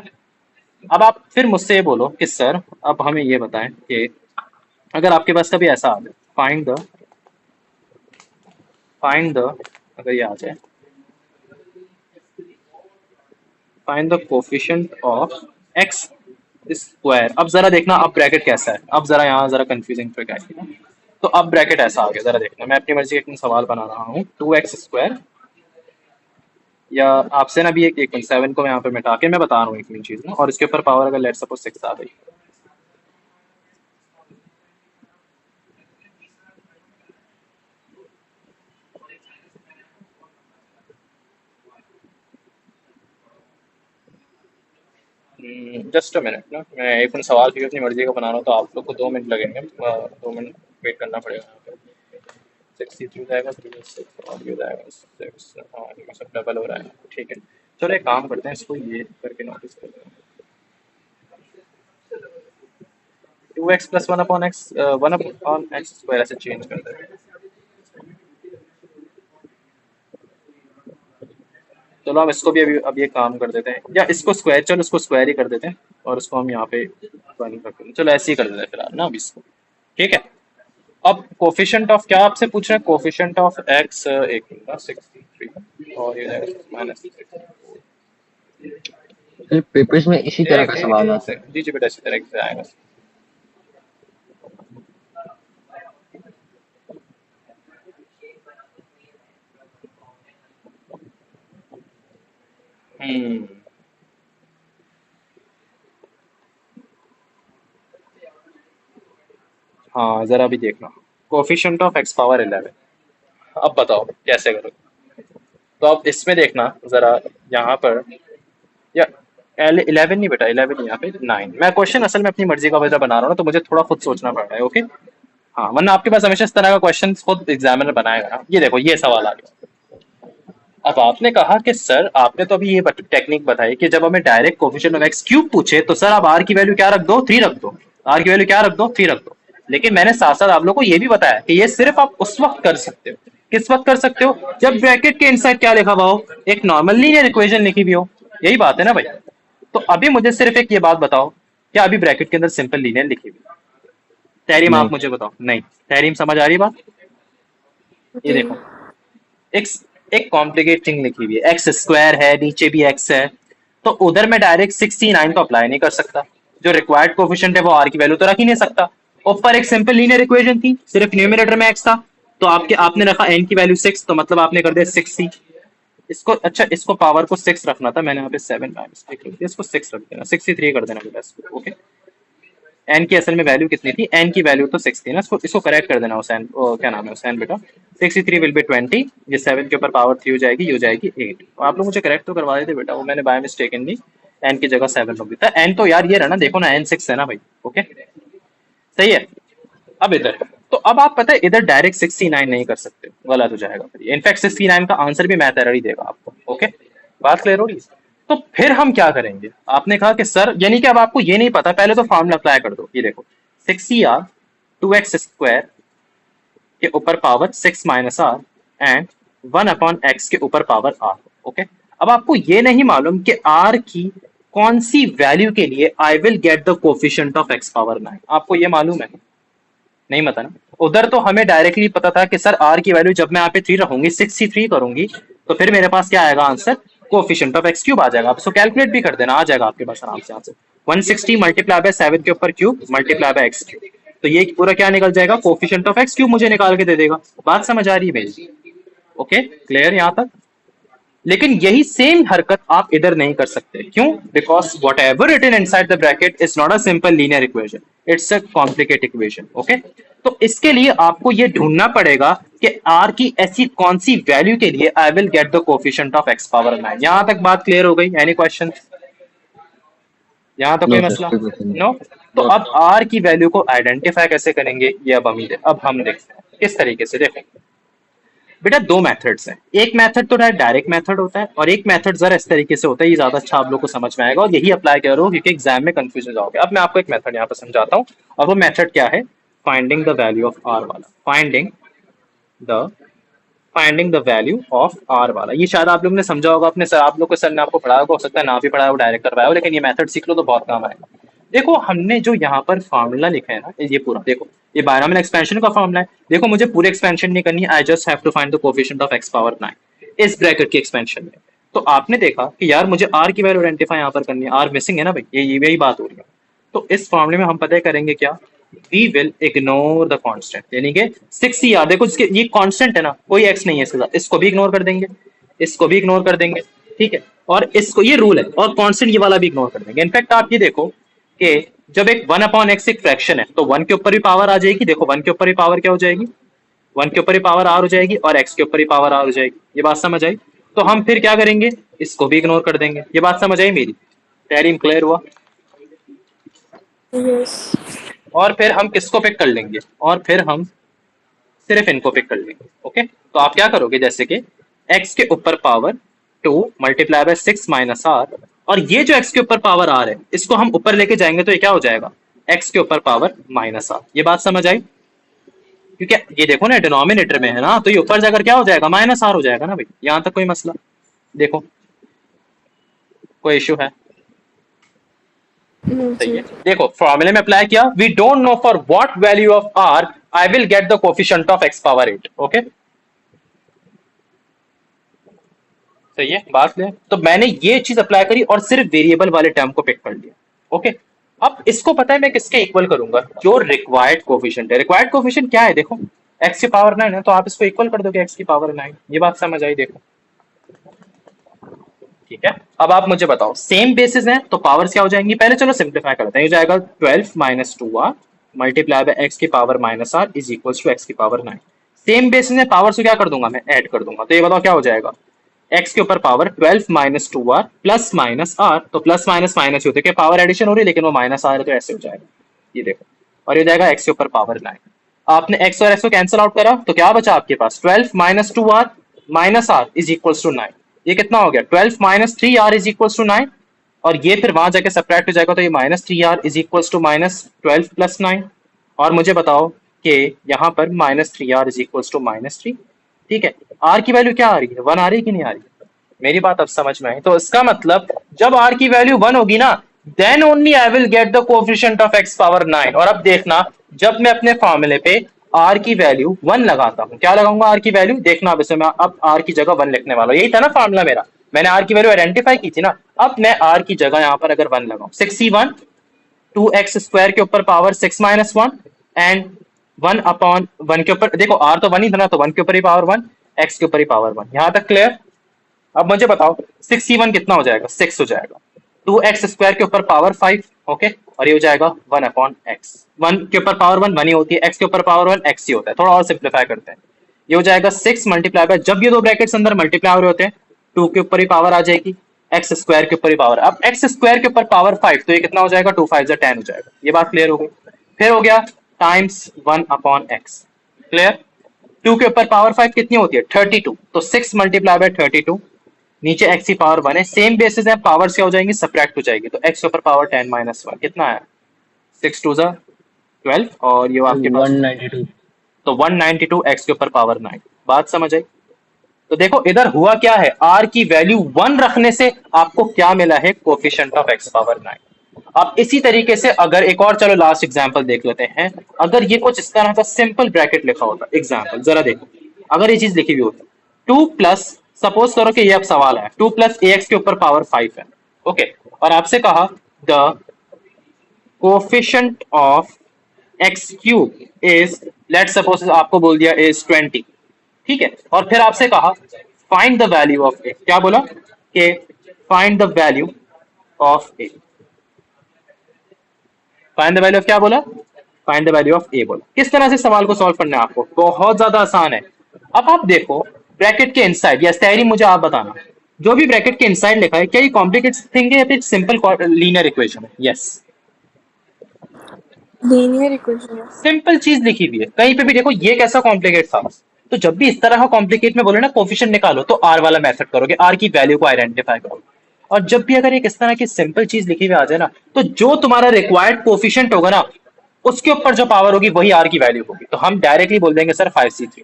अब आप फिर मुझसे ये बोलो कि सर अब हमें ये बताएं कि अगर आपके पास कभी ऐसा आ जाए, फाइंड द अगर ये आ जाए, find the coefficient of x square. अब जरा देखना, अब ब्रैकेट कैसा है, अब जरा यहाँ जरा कंफ्यूजिंग ट्रिक आएगी ना। तो अब ब्रैकेट ऐसा आ गया, जरा देखना, मैं अपनी मर्जी का एक सवाल बना रहा हूँ, 2x स्क्वायर, या आपसे ना भी एक 7 को मैं यहाँ पे मिटा के मैं बता रहा हूँ एक मेन चीज ना, और इसके ऊपर पावर अगर लेट सपोज 6 आ गई। जस्ट अ मिनट ना, मैं एक मिनट सवाल भी अपनी मर्जी का बना रहा हूँ, तो आप लोग को 2 मिनट लगेंगे, 2 मिनट वेट करना पड़ेगा यहाँ पे। 63 हो जाएगा, 3 और ये हो जाएगा 6, हाँ ये सब डबल हो रहा है, ठीक है। चलो एक काम करते हैं, इसको ये करके नोटिस करते हैं, 2x + 1/x 1/x स्क्वायर ऐसे चेंज कर देते हैं। चलो हम इसको भी अभी अब ये काम कर देते हैं, या इसको स्क्वायर, चलो इसको स्क्वायर ही कर देते हैं, और इसको हम यहाँ पे 1 रखते हैं, चलो ऐसे ही कर देते हैं फिलहाल ना अभी इसको। ठीक है, अब कोफिशिएंट ऑफ क्या आपसे पूछ रहे हैं, कोफिशिएंट ऑफ एक्स, एक मिनट, 63 और ये -6। सर पेपर्स में इसी तरह का सवाल एक आता है। सेकंड, जी जी बेटा, इसी तरह से आएगा। हम्म, हाँ जरा भी देखना, कोफिशिएंट ऑफ x पावर 11, अब बताओ कैसे करोगे। तो अब इसमें देखना जरा, यहाँ पर या 11 नहीं बेटा, 11 नहीं, यहाँ पे 9। मैं क्वेश्चन असल में अपनी मर्जी का वजह बना रहा हूँ ना, तो मुझे थोड़ा खुद सोचना पड़ रहा है। ओके, हाँ, वरना आपके पास हमेशा इस तरह का क्वेश्चन खुद एग्जामिनर बनाएगा ना। ये देखो, ये सवाल आ गया। अब आपने कहा कि सर आपने तो अभी ये टेक्निक बताई कि जब हमें direct coefficient of X cube पूछे तो सर आप आर की वैल्यू क्या रख दो, 3 रख दो। आर की वैल्यू क्या रख दो, 3 रख दो। लेकिन मैंने साथ साथ आप लोगों को ये भी बताया कि ये सिर्फ आप उस वक्त कर सकते हो। किस वक्त कर सकते हो? जब ब्रैकेट के इनसाइड क्या लिखा हुआ हो, एक नॉर्मल लीनियर इक्वेशन लिखी हुई हो। यही बात है ना भाई। तो अभी मुझे सिर्फ एक ये बात बताओ, क्या अभी ब्रैकेट के अंदर सिंपल लीनियर लिखी हुई है? तहरीम नहीं। आप मुझे बताओ। नहीं, तहरीम समझ आ रही बात? ये जी। देखो, एक एक कॉम्प्लिकेट थिंग लिखी हुई है, एक्स स्क्वायर है, नीचे भी एक्स है। तो उधर मैं डायरेक्ट 69 को अप्लाई नहीं कर सकता। जो रिक्वायर्ड कोफिशिएंट है वो आर की वैल्यू तो रख ही नहीं सकता। ऊपर एक सिंपल लीनियर इक्वेशन थी, सिर्फ न्यूमरेटर में एक्स था, तो आपने रखा एन की वैल्यू 6, तो मतलब आपने कर दिया 6c। इसको अच्छा, इसको पावर को 6 रखना था, मैंने यहाँ पे 7 बाय मिस्टेक लिख दिया, इसको 6 रख देना, 63 कर देना बेटा इसको। ओके, एन की असल में वैल्यू कितनी थी? एन की वैल्यू तो 6 थी ना, इसको करेक्ट कर देना हुसैन। क्या नाम है हुसैन बेटा? 63 विल बी 20, ये 7 के ऊपर पावर 3 हो जाएगी, ये हो जाएगी 8। आप लोग मुझे करेक्ट तो करवा देते बेटा, वो मैंने बाय मिस्टेक इन एन की जगह 7 रख दिया। एन तो यार ये रहा ना, देखो ना, एन 6 है ना भाई। ओके, सही है। अब इधर, तो अब आप पता है इधर डायरेक्ट 69 नहीं कर सकते, गलत हो जाएगा फिर। इनफैक्ट 69 का आंसर भी मैथ एरर ही देगा आपको। ओके, बात क्लियर हो रही है? तो फिर हम क्या करेंगे? आपने कहा कि सर, यानी कि अब आपको ये नहीं पता, पहले तो फॉर्मूला अप्लाई कर दो। ये देखो, 6c r 2x स्क्वायर के ऊपर power 6 minus r and 1 upon x के ऊपर पावर आर। ओके, अब आपको ये नहीं मालूम कि आर की कौन सी वैल्यू के लिए आई will get the coefficient of x power 9। आपको ये मालूम है? नहीं पता ना। उधर तो हमें डायरेक्टली पता था कि सर आर की वैल्यू जब मैं यहाँ पे 3 रखूंगी, 63 करूंगी, तो फिर मेरे पास क्या आएगा answer? Coefficient of X cube आ जाएगा। आप इसको कैलकुलेट भी कर देना, आ जाएगा आपके पास आराम से आंसर। 160 मल्टीप्लाई बाय 7 के ऊपर cube multiply by x cube, तो ये पूरा क्या निकल जाएगा? कोफिशिएंट ऑफ एक्स क्यूब मुझे निकाल के दे देगा। बात समझ आ रही है मेरी? ओके, क्लियर यहाँ तक? लेकिन यही सेम हरकत आप इधर नहीं कर सकते। क्यों? Because whatever written inside the bracket is not a simple linear equation, it's a complicate equation. Okay, तो इसके लिए आपको ये ढूंढना पड़ेगा कि आर की ऐसी कौन सी वैल्यू के लिए आई will get the coefficient of x power 9। यहां तक बात क्लियर हो गई? Any question? यहां तक कोई नो सर, मसला? कोई क्वेश्चन नहीं। नो? तो नो अब आर की वैल्यू को आइडेंटिफाई कैसे करेंगे, ये अब हम देखते हैं किस तरीके से। देखो बेटा, दो मेथड्स हैं। एक मेथड तो डायरेक्ट मेथड होता है, और एक मेथड जरा इस तरीके से होता है। ये ज्यादा अच्छा आप लोग को समझ में आएगा, और यही अप्लाई करो, क्योंकि एग्जाम में कंफ्यूज हो जाओगे। अब मैं आपको एक मेथड यहाँ पर समझाता हूँ, और वो मेथड क्या है? Finding the value of R वाला। The finding the value of R वाला, ये शायद आप लोग ने समझा होगा अपने सर, आप लोग को सर ने आपको पढ़ाया होगा, हो सकता है ना भी पढ़ाया हो, डायरेक्ट करवाया हो, लेकिन ये मेथड सीख लो तो बहुत काम आएगा। देखो, हमने जो यहाँ पर फार्मूला लिखा है ना, ये पूरा देखो, ये बायनॉमियल एक्सपेंशन का फार्मूला है। देखो, मुझे पूरे एक्सपेंशन नहीं करनी, I just have to find the coefficient of x power 9 इस ब्रैकेट की एक्सपेंशन में। तो आपने देखा कि यार मुझे आर की वैल्यू आइडेंटिफाई यहाँ पर करनी है, आर मिसिंग है ना भाई, ये यही बात हो रही है। तो इस फार्मूले में हम पता करेंगे क्या? we will ignore the constant, यानी कि 6c r, देखो इसके ये कांस्टेंट है ना, कोई x नहीं है इसके साथ, इसको भी इग्नोर कर देंगे, इसको भी इग्नोर कर देंगे, ठीक है। और इसको, ये रूल है, और कांस्टेंट ये वाला भी इग्नोर कर देंगे। इनफैक्ट आप ये देखो कि जब एक 1 अपॉन एक्स एक फ्रैक्शन है, तो 1 के ऊपर भी पावर आ जाएगी। देखो 1 के ऊपर भी पावर क्या हो जाएगी? 1 के ऊपर ही पावर आर हो जाएगी, और x के ऊपर ही पावर आर हो जाएगी। ये बात समझ आई? तो हम फिर क्या करेंगे? इसको भी इग्नोर कर देंगे। ये बात समझ आई मेरी? तहरीम क्लियर हुआ? यस। और फिर हम किसको पिक कर लेंगे? और फिर हम सिर्फ इनको पिक कर लेंगे। ओके, तो आप क्या करोगे? जैसे कि x के ऊपर power 2 multiply by 6 minus r, और ये जो x के ऊपर पावर आर है, इसको हम ऊपर लेके जाएंगे तो ये क्या हो जाएगा? x के ऊपर पावर माइनस आर। ये बात समझ आई? क्योंकि ये देखो ना, डिनोमिनेटर में है ना, तो ये ऊपर जाकर क्या हो जाएगा? माइनस आर हो जाएगा ना भाई। यहां तक कोई मसला? देखो, कोई इश्यू है? सही है। देखो, फॉर्मूले में अप्लाई किया, we don't know for what value of r I will get the coefficient of x power 8। Okay, सही है बात है। तो मैंने ये चीज अप्लाई करी और सिर्फ वेरिएबल वाले टर्म को पिक कर लिया। ओके, अब इसको पता है मैं किसके इक्वल करूंगा? जो रिक्वायर्ड कोफिशिएंट है। रिक्वायर्ड कोफिशिएंट क्या है? देखो, एक्स की पावर 9 है, तो आप इसको इक्वल कर दोगे एक्स की पावर 9। ये बात समझ आई? देखो, ठीक है। अब आप मुझे बताओ, सेम बेसिस है तो पावर्स क्या हो जाएंगी? पहले चलो सिंप्लीफाई करते हैं। ये जाएगा 12 minus 2r multiply by X की power minus R is equal to X की पावर 9। सेम बेसिस में पावर्स को क्या कर दूंगा मैं? ऐड कर दूंगा। तो ये बताओ क्या हो जाएगा? x के ऊपर power 12 minus 2r plus minus r, तो प्लस माइनस माइनस होते हैं, पावर एडिशन हो रही है लेकिन वो माइनस r है तो ऐसे हो जाएगा, ये देखो, और ये जाएगा x के ऊपर पावर 9। आपने x और x को कैंसिल आउट करा तो क्या बचा आपके पास 12 minus 2r minus r is equals to 9। ये कितना हो गया 12 minus 3r is equals to 9, और ये फिर वहां जाके सब्ट्रैक्ट हो जाएगा तो ये minus 3r is equals to minus 12 plus 9। और मुझे बताओ कि यहाँ पर minus 3r is equals to minus 3, ठीक है। r की वैल्यू क्या आ रही है, 1 आ रही है कि नहीं आ रही है, मेरी बात अब समझ में आई। तो इसका मतलब जब r की वैल्यू 1 होगी ना then only I will get the coefficient of x power 9। और अब देखना जब मैं अपने फॉर्मूले पे r की वैल्यू 1 लगाता हूँ, क्या लगाऊंगा r की वैल्यू, देखना अब इसमें मैं अब r की जगह 1 लिखने वाला हूँ, यही था ना फॉर्मूला मेरा, मैंने r की वैल्यू आइडेंटिफाई की थी ना, अब मैं r की जगह यहाँ पर अगर 1 लगाऊं 6c1 2x स्क्वायर के ऊपर पावर 6 माइनस 1 एंड 1 अपॉन 1 के ऊपर, देखो r तो 1 ही था ना तो 1 के ऊपर ही पावर 1, x के ऊपर ही पावर 1, यहाँ तक क्लियर। अब मुझे बताओ 6c1 कितना हो जाएगा, 6 हो जाएगा, 2x स्क्वायर के ऊपर पावर 5, ओके, और ये हो जाएगा 1 अपॉन x, 1 के ऊपर पावर 1 1 ही होती है, x के ऊपर पावर 1 x ही होता है, थोड़ा और सिंप्लीफाई करते हैं, ये हो जाएगा 6 मल्टीप्लाई बाय, जब ये दो ब्रैकेट्स अंदर मल्टीप्लाई हो रहे होते हैं 2 के ऊपर ही पावर आ जाएगी, x स्क्वायर के ऊपर ही पावर, अब x स्क्वायर के ऊपर पावर 5 तो ये कितना हो जाएगा 2 5 10 हो जाएगा, ये बात क्लियर हो गई। फिर हो गया टाइम्स 1 अपॉन x, क्लियर। 2 के ऊपर पावर 5 कितनी होती है 32, तो 6 मल्टीप्लाई बाय 32, नीचे x की पावर 1 है, सेम बेसिस है, पावर्स क्या हो जाएंगी सब्ट्रैक्ट हो जाएगी, तो x के ऊपर पावर 10 माइनस 1 कितना है 6 2 12, और ये आपके पास 192। तो 192 x के ऊपर पावर 9, बात समझ आई। तो देखो इधर हुआ क्या है, r की वैल्यू 1 रखने से आपको क्या मिला है कोएफिशिएंट ऑफ x पावर 9। अब इसी तरीके से अगर एक और चलो लास्ट एग्जांपल देख लेते हैं, अगर ये कुछ इस तरह का सिंपल ब्रैकेट लिखा होता एग्जांपल, जरा देखो अगर ये चीज लिखी हुई होती 2 प्लस, सपोज करो कि ये अब सवाल है 2 प्लस ax के ऊपर पावर 5 है, ओके, और आपसे कहा the coefficient of x cube is, let suppose आपको बोल दिया इज 20, ठीक है, और फिर आपसे कहा फाइंड द वैल्यू ऑफ ए, क्या बोला कि find the value of A, find the value of क्या बोला, फाइंड द वैल्यू ऑफ ए बोला। किस तरह से सवाल को सॉल्व करना है आपको, बहुत ज्यादा आसान है। अब आप देखो ब्रैकेट के इनसाइड, या तैयारी मुझे आप बताना जो भी ब्रैकेट के इनसाइड लिखा है क्या ये कॉम्प्लिकेटेड थिंग है या फिर सिंपल लीनियर इक्वेशन है, यस लीनियर इक्वेशन। सिंपल चीज लिखी हुई है, कहीं पे भी देखो ये कैसा कॉम्प्लिकेट था। तो जब भी इस तरह का कॉम्प्लिकेट में बोले ना कोफिशिएंट निकालो तो आर वाला मेथड करोगे, आर की वैल्यू को आइडेंटिफाई करोगे, और जब भी अगर एक इस तरह की सिंपल चीज लिखी हुई आ जाए ना तो जो तुम्हारा रिक्वायर्ड कोफिशिएंट होगा ना उसके ऊपर जो पावर होगी वही आर की वैल्यू होगी, तो हम डायरेक्टली बोल देंगे सर 5c3,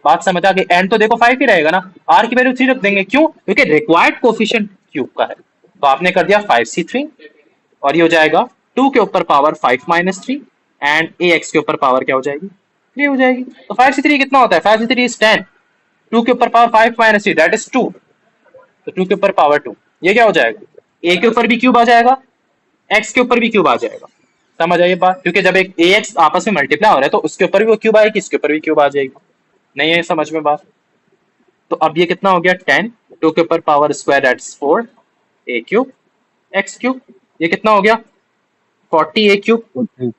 बात समझ आ गई। एंड तो देखो 5 ही रहेगा ना, आर की वैल्यू 3 रख देंगे, क्यों, क्योंकि रिक्वायर्ड कोफिशिएंट क्यूब का है, तो आपने कर दिया 5c3, और ये हो जाएगा 2 के ऊपर पावर 5 माइनस 3 एंड ax के ऊपर पावर क्या हो जाएगी 3 हो जाएगी। तो 5c3 कितना होता है, 5c3 इज 10, 2 के ऊपर पावर 5 माइनस 3 दैट इज 2, तो 2 के ऊपर पावर 2, ये क्या हो जाएगा a के ऊपर भी क्यूब आ जाएगा, x के ऊपर भी क्यूब आ जाएगा, समझ आई बात, क्योंकि जब एक ax आपस में मल्टीप्लाई हो रहा है तो उसके ऊपर भी वो क्यूब आएगी, इसके ऊपर भी क्यूब आ जाएगी, नहीं है समझ में बात। तो अब ये कितना हो गया 10, 2 के ऊपर power square that is 4 a cube x cube, ये कितना हो गया 40 a cube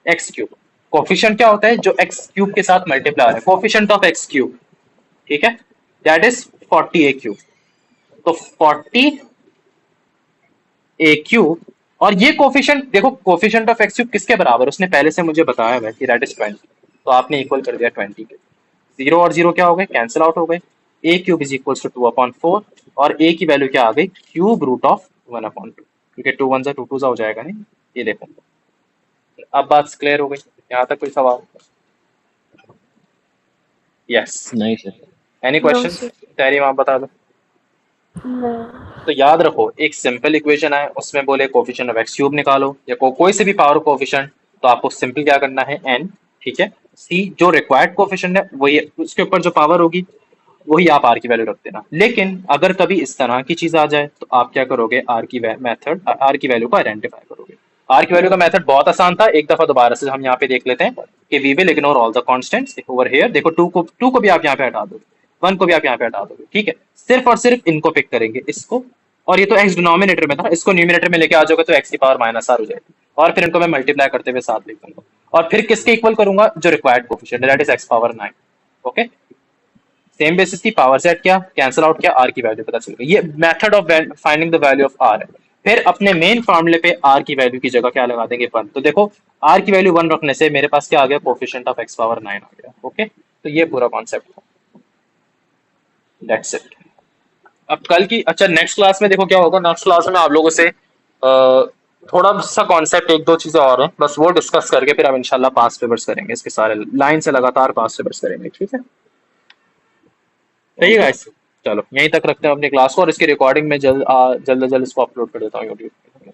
x cube. Coefficient क्या होता है जो x क्यूब के साथ मल्टीप्लाई हो रहा है, कोफिशिएंट ऑफ x क्यूब, ठीक है, दैट इज 40 a क्यूब, तो 40 a क्यूब, और ये कोफिशिएंट देखो कोफिशिएंट ऑफ x क्यूब किसके बराबर, उसने पहले से मुझे बताया है कि दैट इज 20, तो आपने इक्वल कर दिया 20 के, 0 और 0 क्या हो गए कैंसिल आउट हो गए, a cube is equals to 2/4, और a की वैल्यू क्या आ गई क्यूब रूट ऑफ 1/2, क्योंकि 2 1 2 2 हो जाएगा नहीं, ये देखो अब बात क्लियर हो गई, यहाँ तक कोई सवाल, यस नहीं sir. Any no question, sir. तैयारी आप बता दो। नहीं। तो याद रखो एक सिंपल इक्वेशन है उसमें बोले कोफिशिएंट ऑफ x क्यूब निकालो या कोई से भी पावर कोफिशिएंट, तो आपको सिंपल क्या करना है n, ठीक है, c जो रिक्वायर्ड कोफिशिएंट है वही उसके ऊपर जो पावर होगी वही आप r की वैल्यू रख देना। लेकिन अगर कभी इस तरह की चीज आ जाए तो आप क्या करोगे, r की मेथड r की वैल्यू को आइडेंटिफाई करोगे। r की वैल्यू का मेथड बहुत आसान था, एक दफा दोबारा से हम यहाँ पे देख लेते हैं कि we will ignore all the constants over here, देखो 2 को भी आप यहाँ पे हटा दोगे, 1 को भी आप यहाँ पे हटा दोगे, ठीक है, सिर्फ और सिर्फ इनको पिक करेंगे, इसको, और ये तो x डिनोमिनेटर में था, इसको न्यूमिनेटर में लेके आ जाओगे तो x की पावर माइनस r हो जाएगी, और फिर इनको मैं मल्टीप्लाई करते हुए साथ लिख दूंगा, और फिर किसके इक्वल करूंगा जो required coefficient that is x power 9, okay. Same basis की पावर सेट किया, कैंसिल आउट किया, आर की वैल्यू पता चल गई। ये method of finding the value of r है। फिर अपने मेन फॉर्मूले पे आर की वैल्यू की जगह क्या लगा देंगे 1। तो देखो आर की वैल्यू 1 रखने से मेरे पास क्या आ गया, कोफिशिएंट ऑफ x पावर 9 आ गया। ओके, तो ये पूरा कॉन्सेप्ट था, दैट्स इट। अब कल की, अच्छा नेक्स्ट क्लास में देखो क्या होगा, नेक्स्ट क्लास में आप लोगों से थोड़ा सा कॉन्सेप्ट, एक दो चीजें और हैं, बस वो डिस्कस करके फिर हम इंशाल्लाह 5 पेपर्स करेंगे, इसके सारे लाइन से लगातार 5 पेपर्स करेंगे। ठीक है, सही है ओके। गाइस। चलो यहीं तक रखते हैं अपनी क्लास को, और इसकी रिकॉर्डिंग में जल्द जल्द इसको अपलोड कर देता हूँ यूट्यूब पे।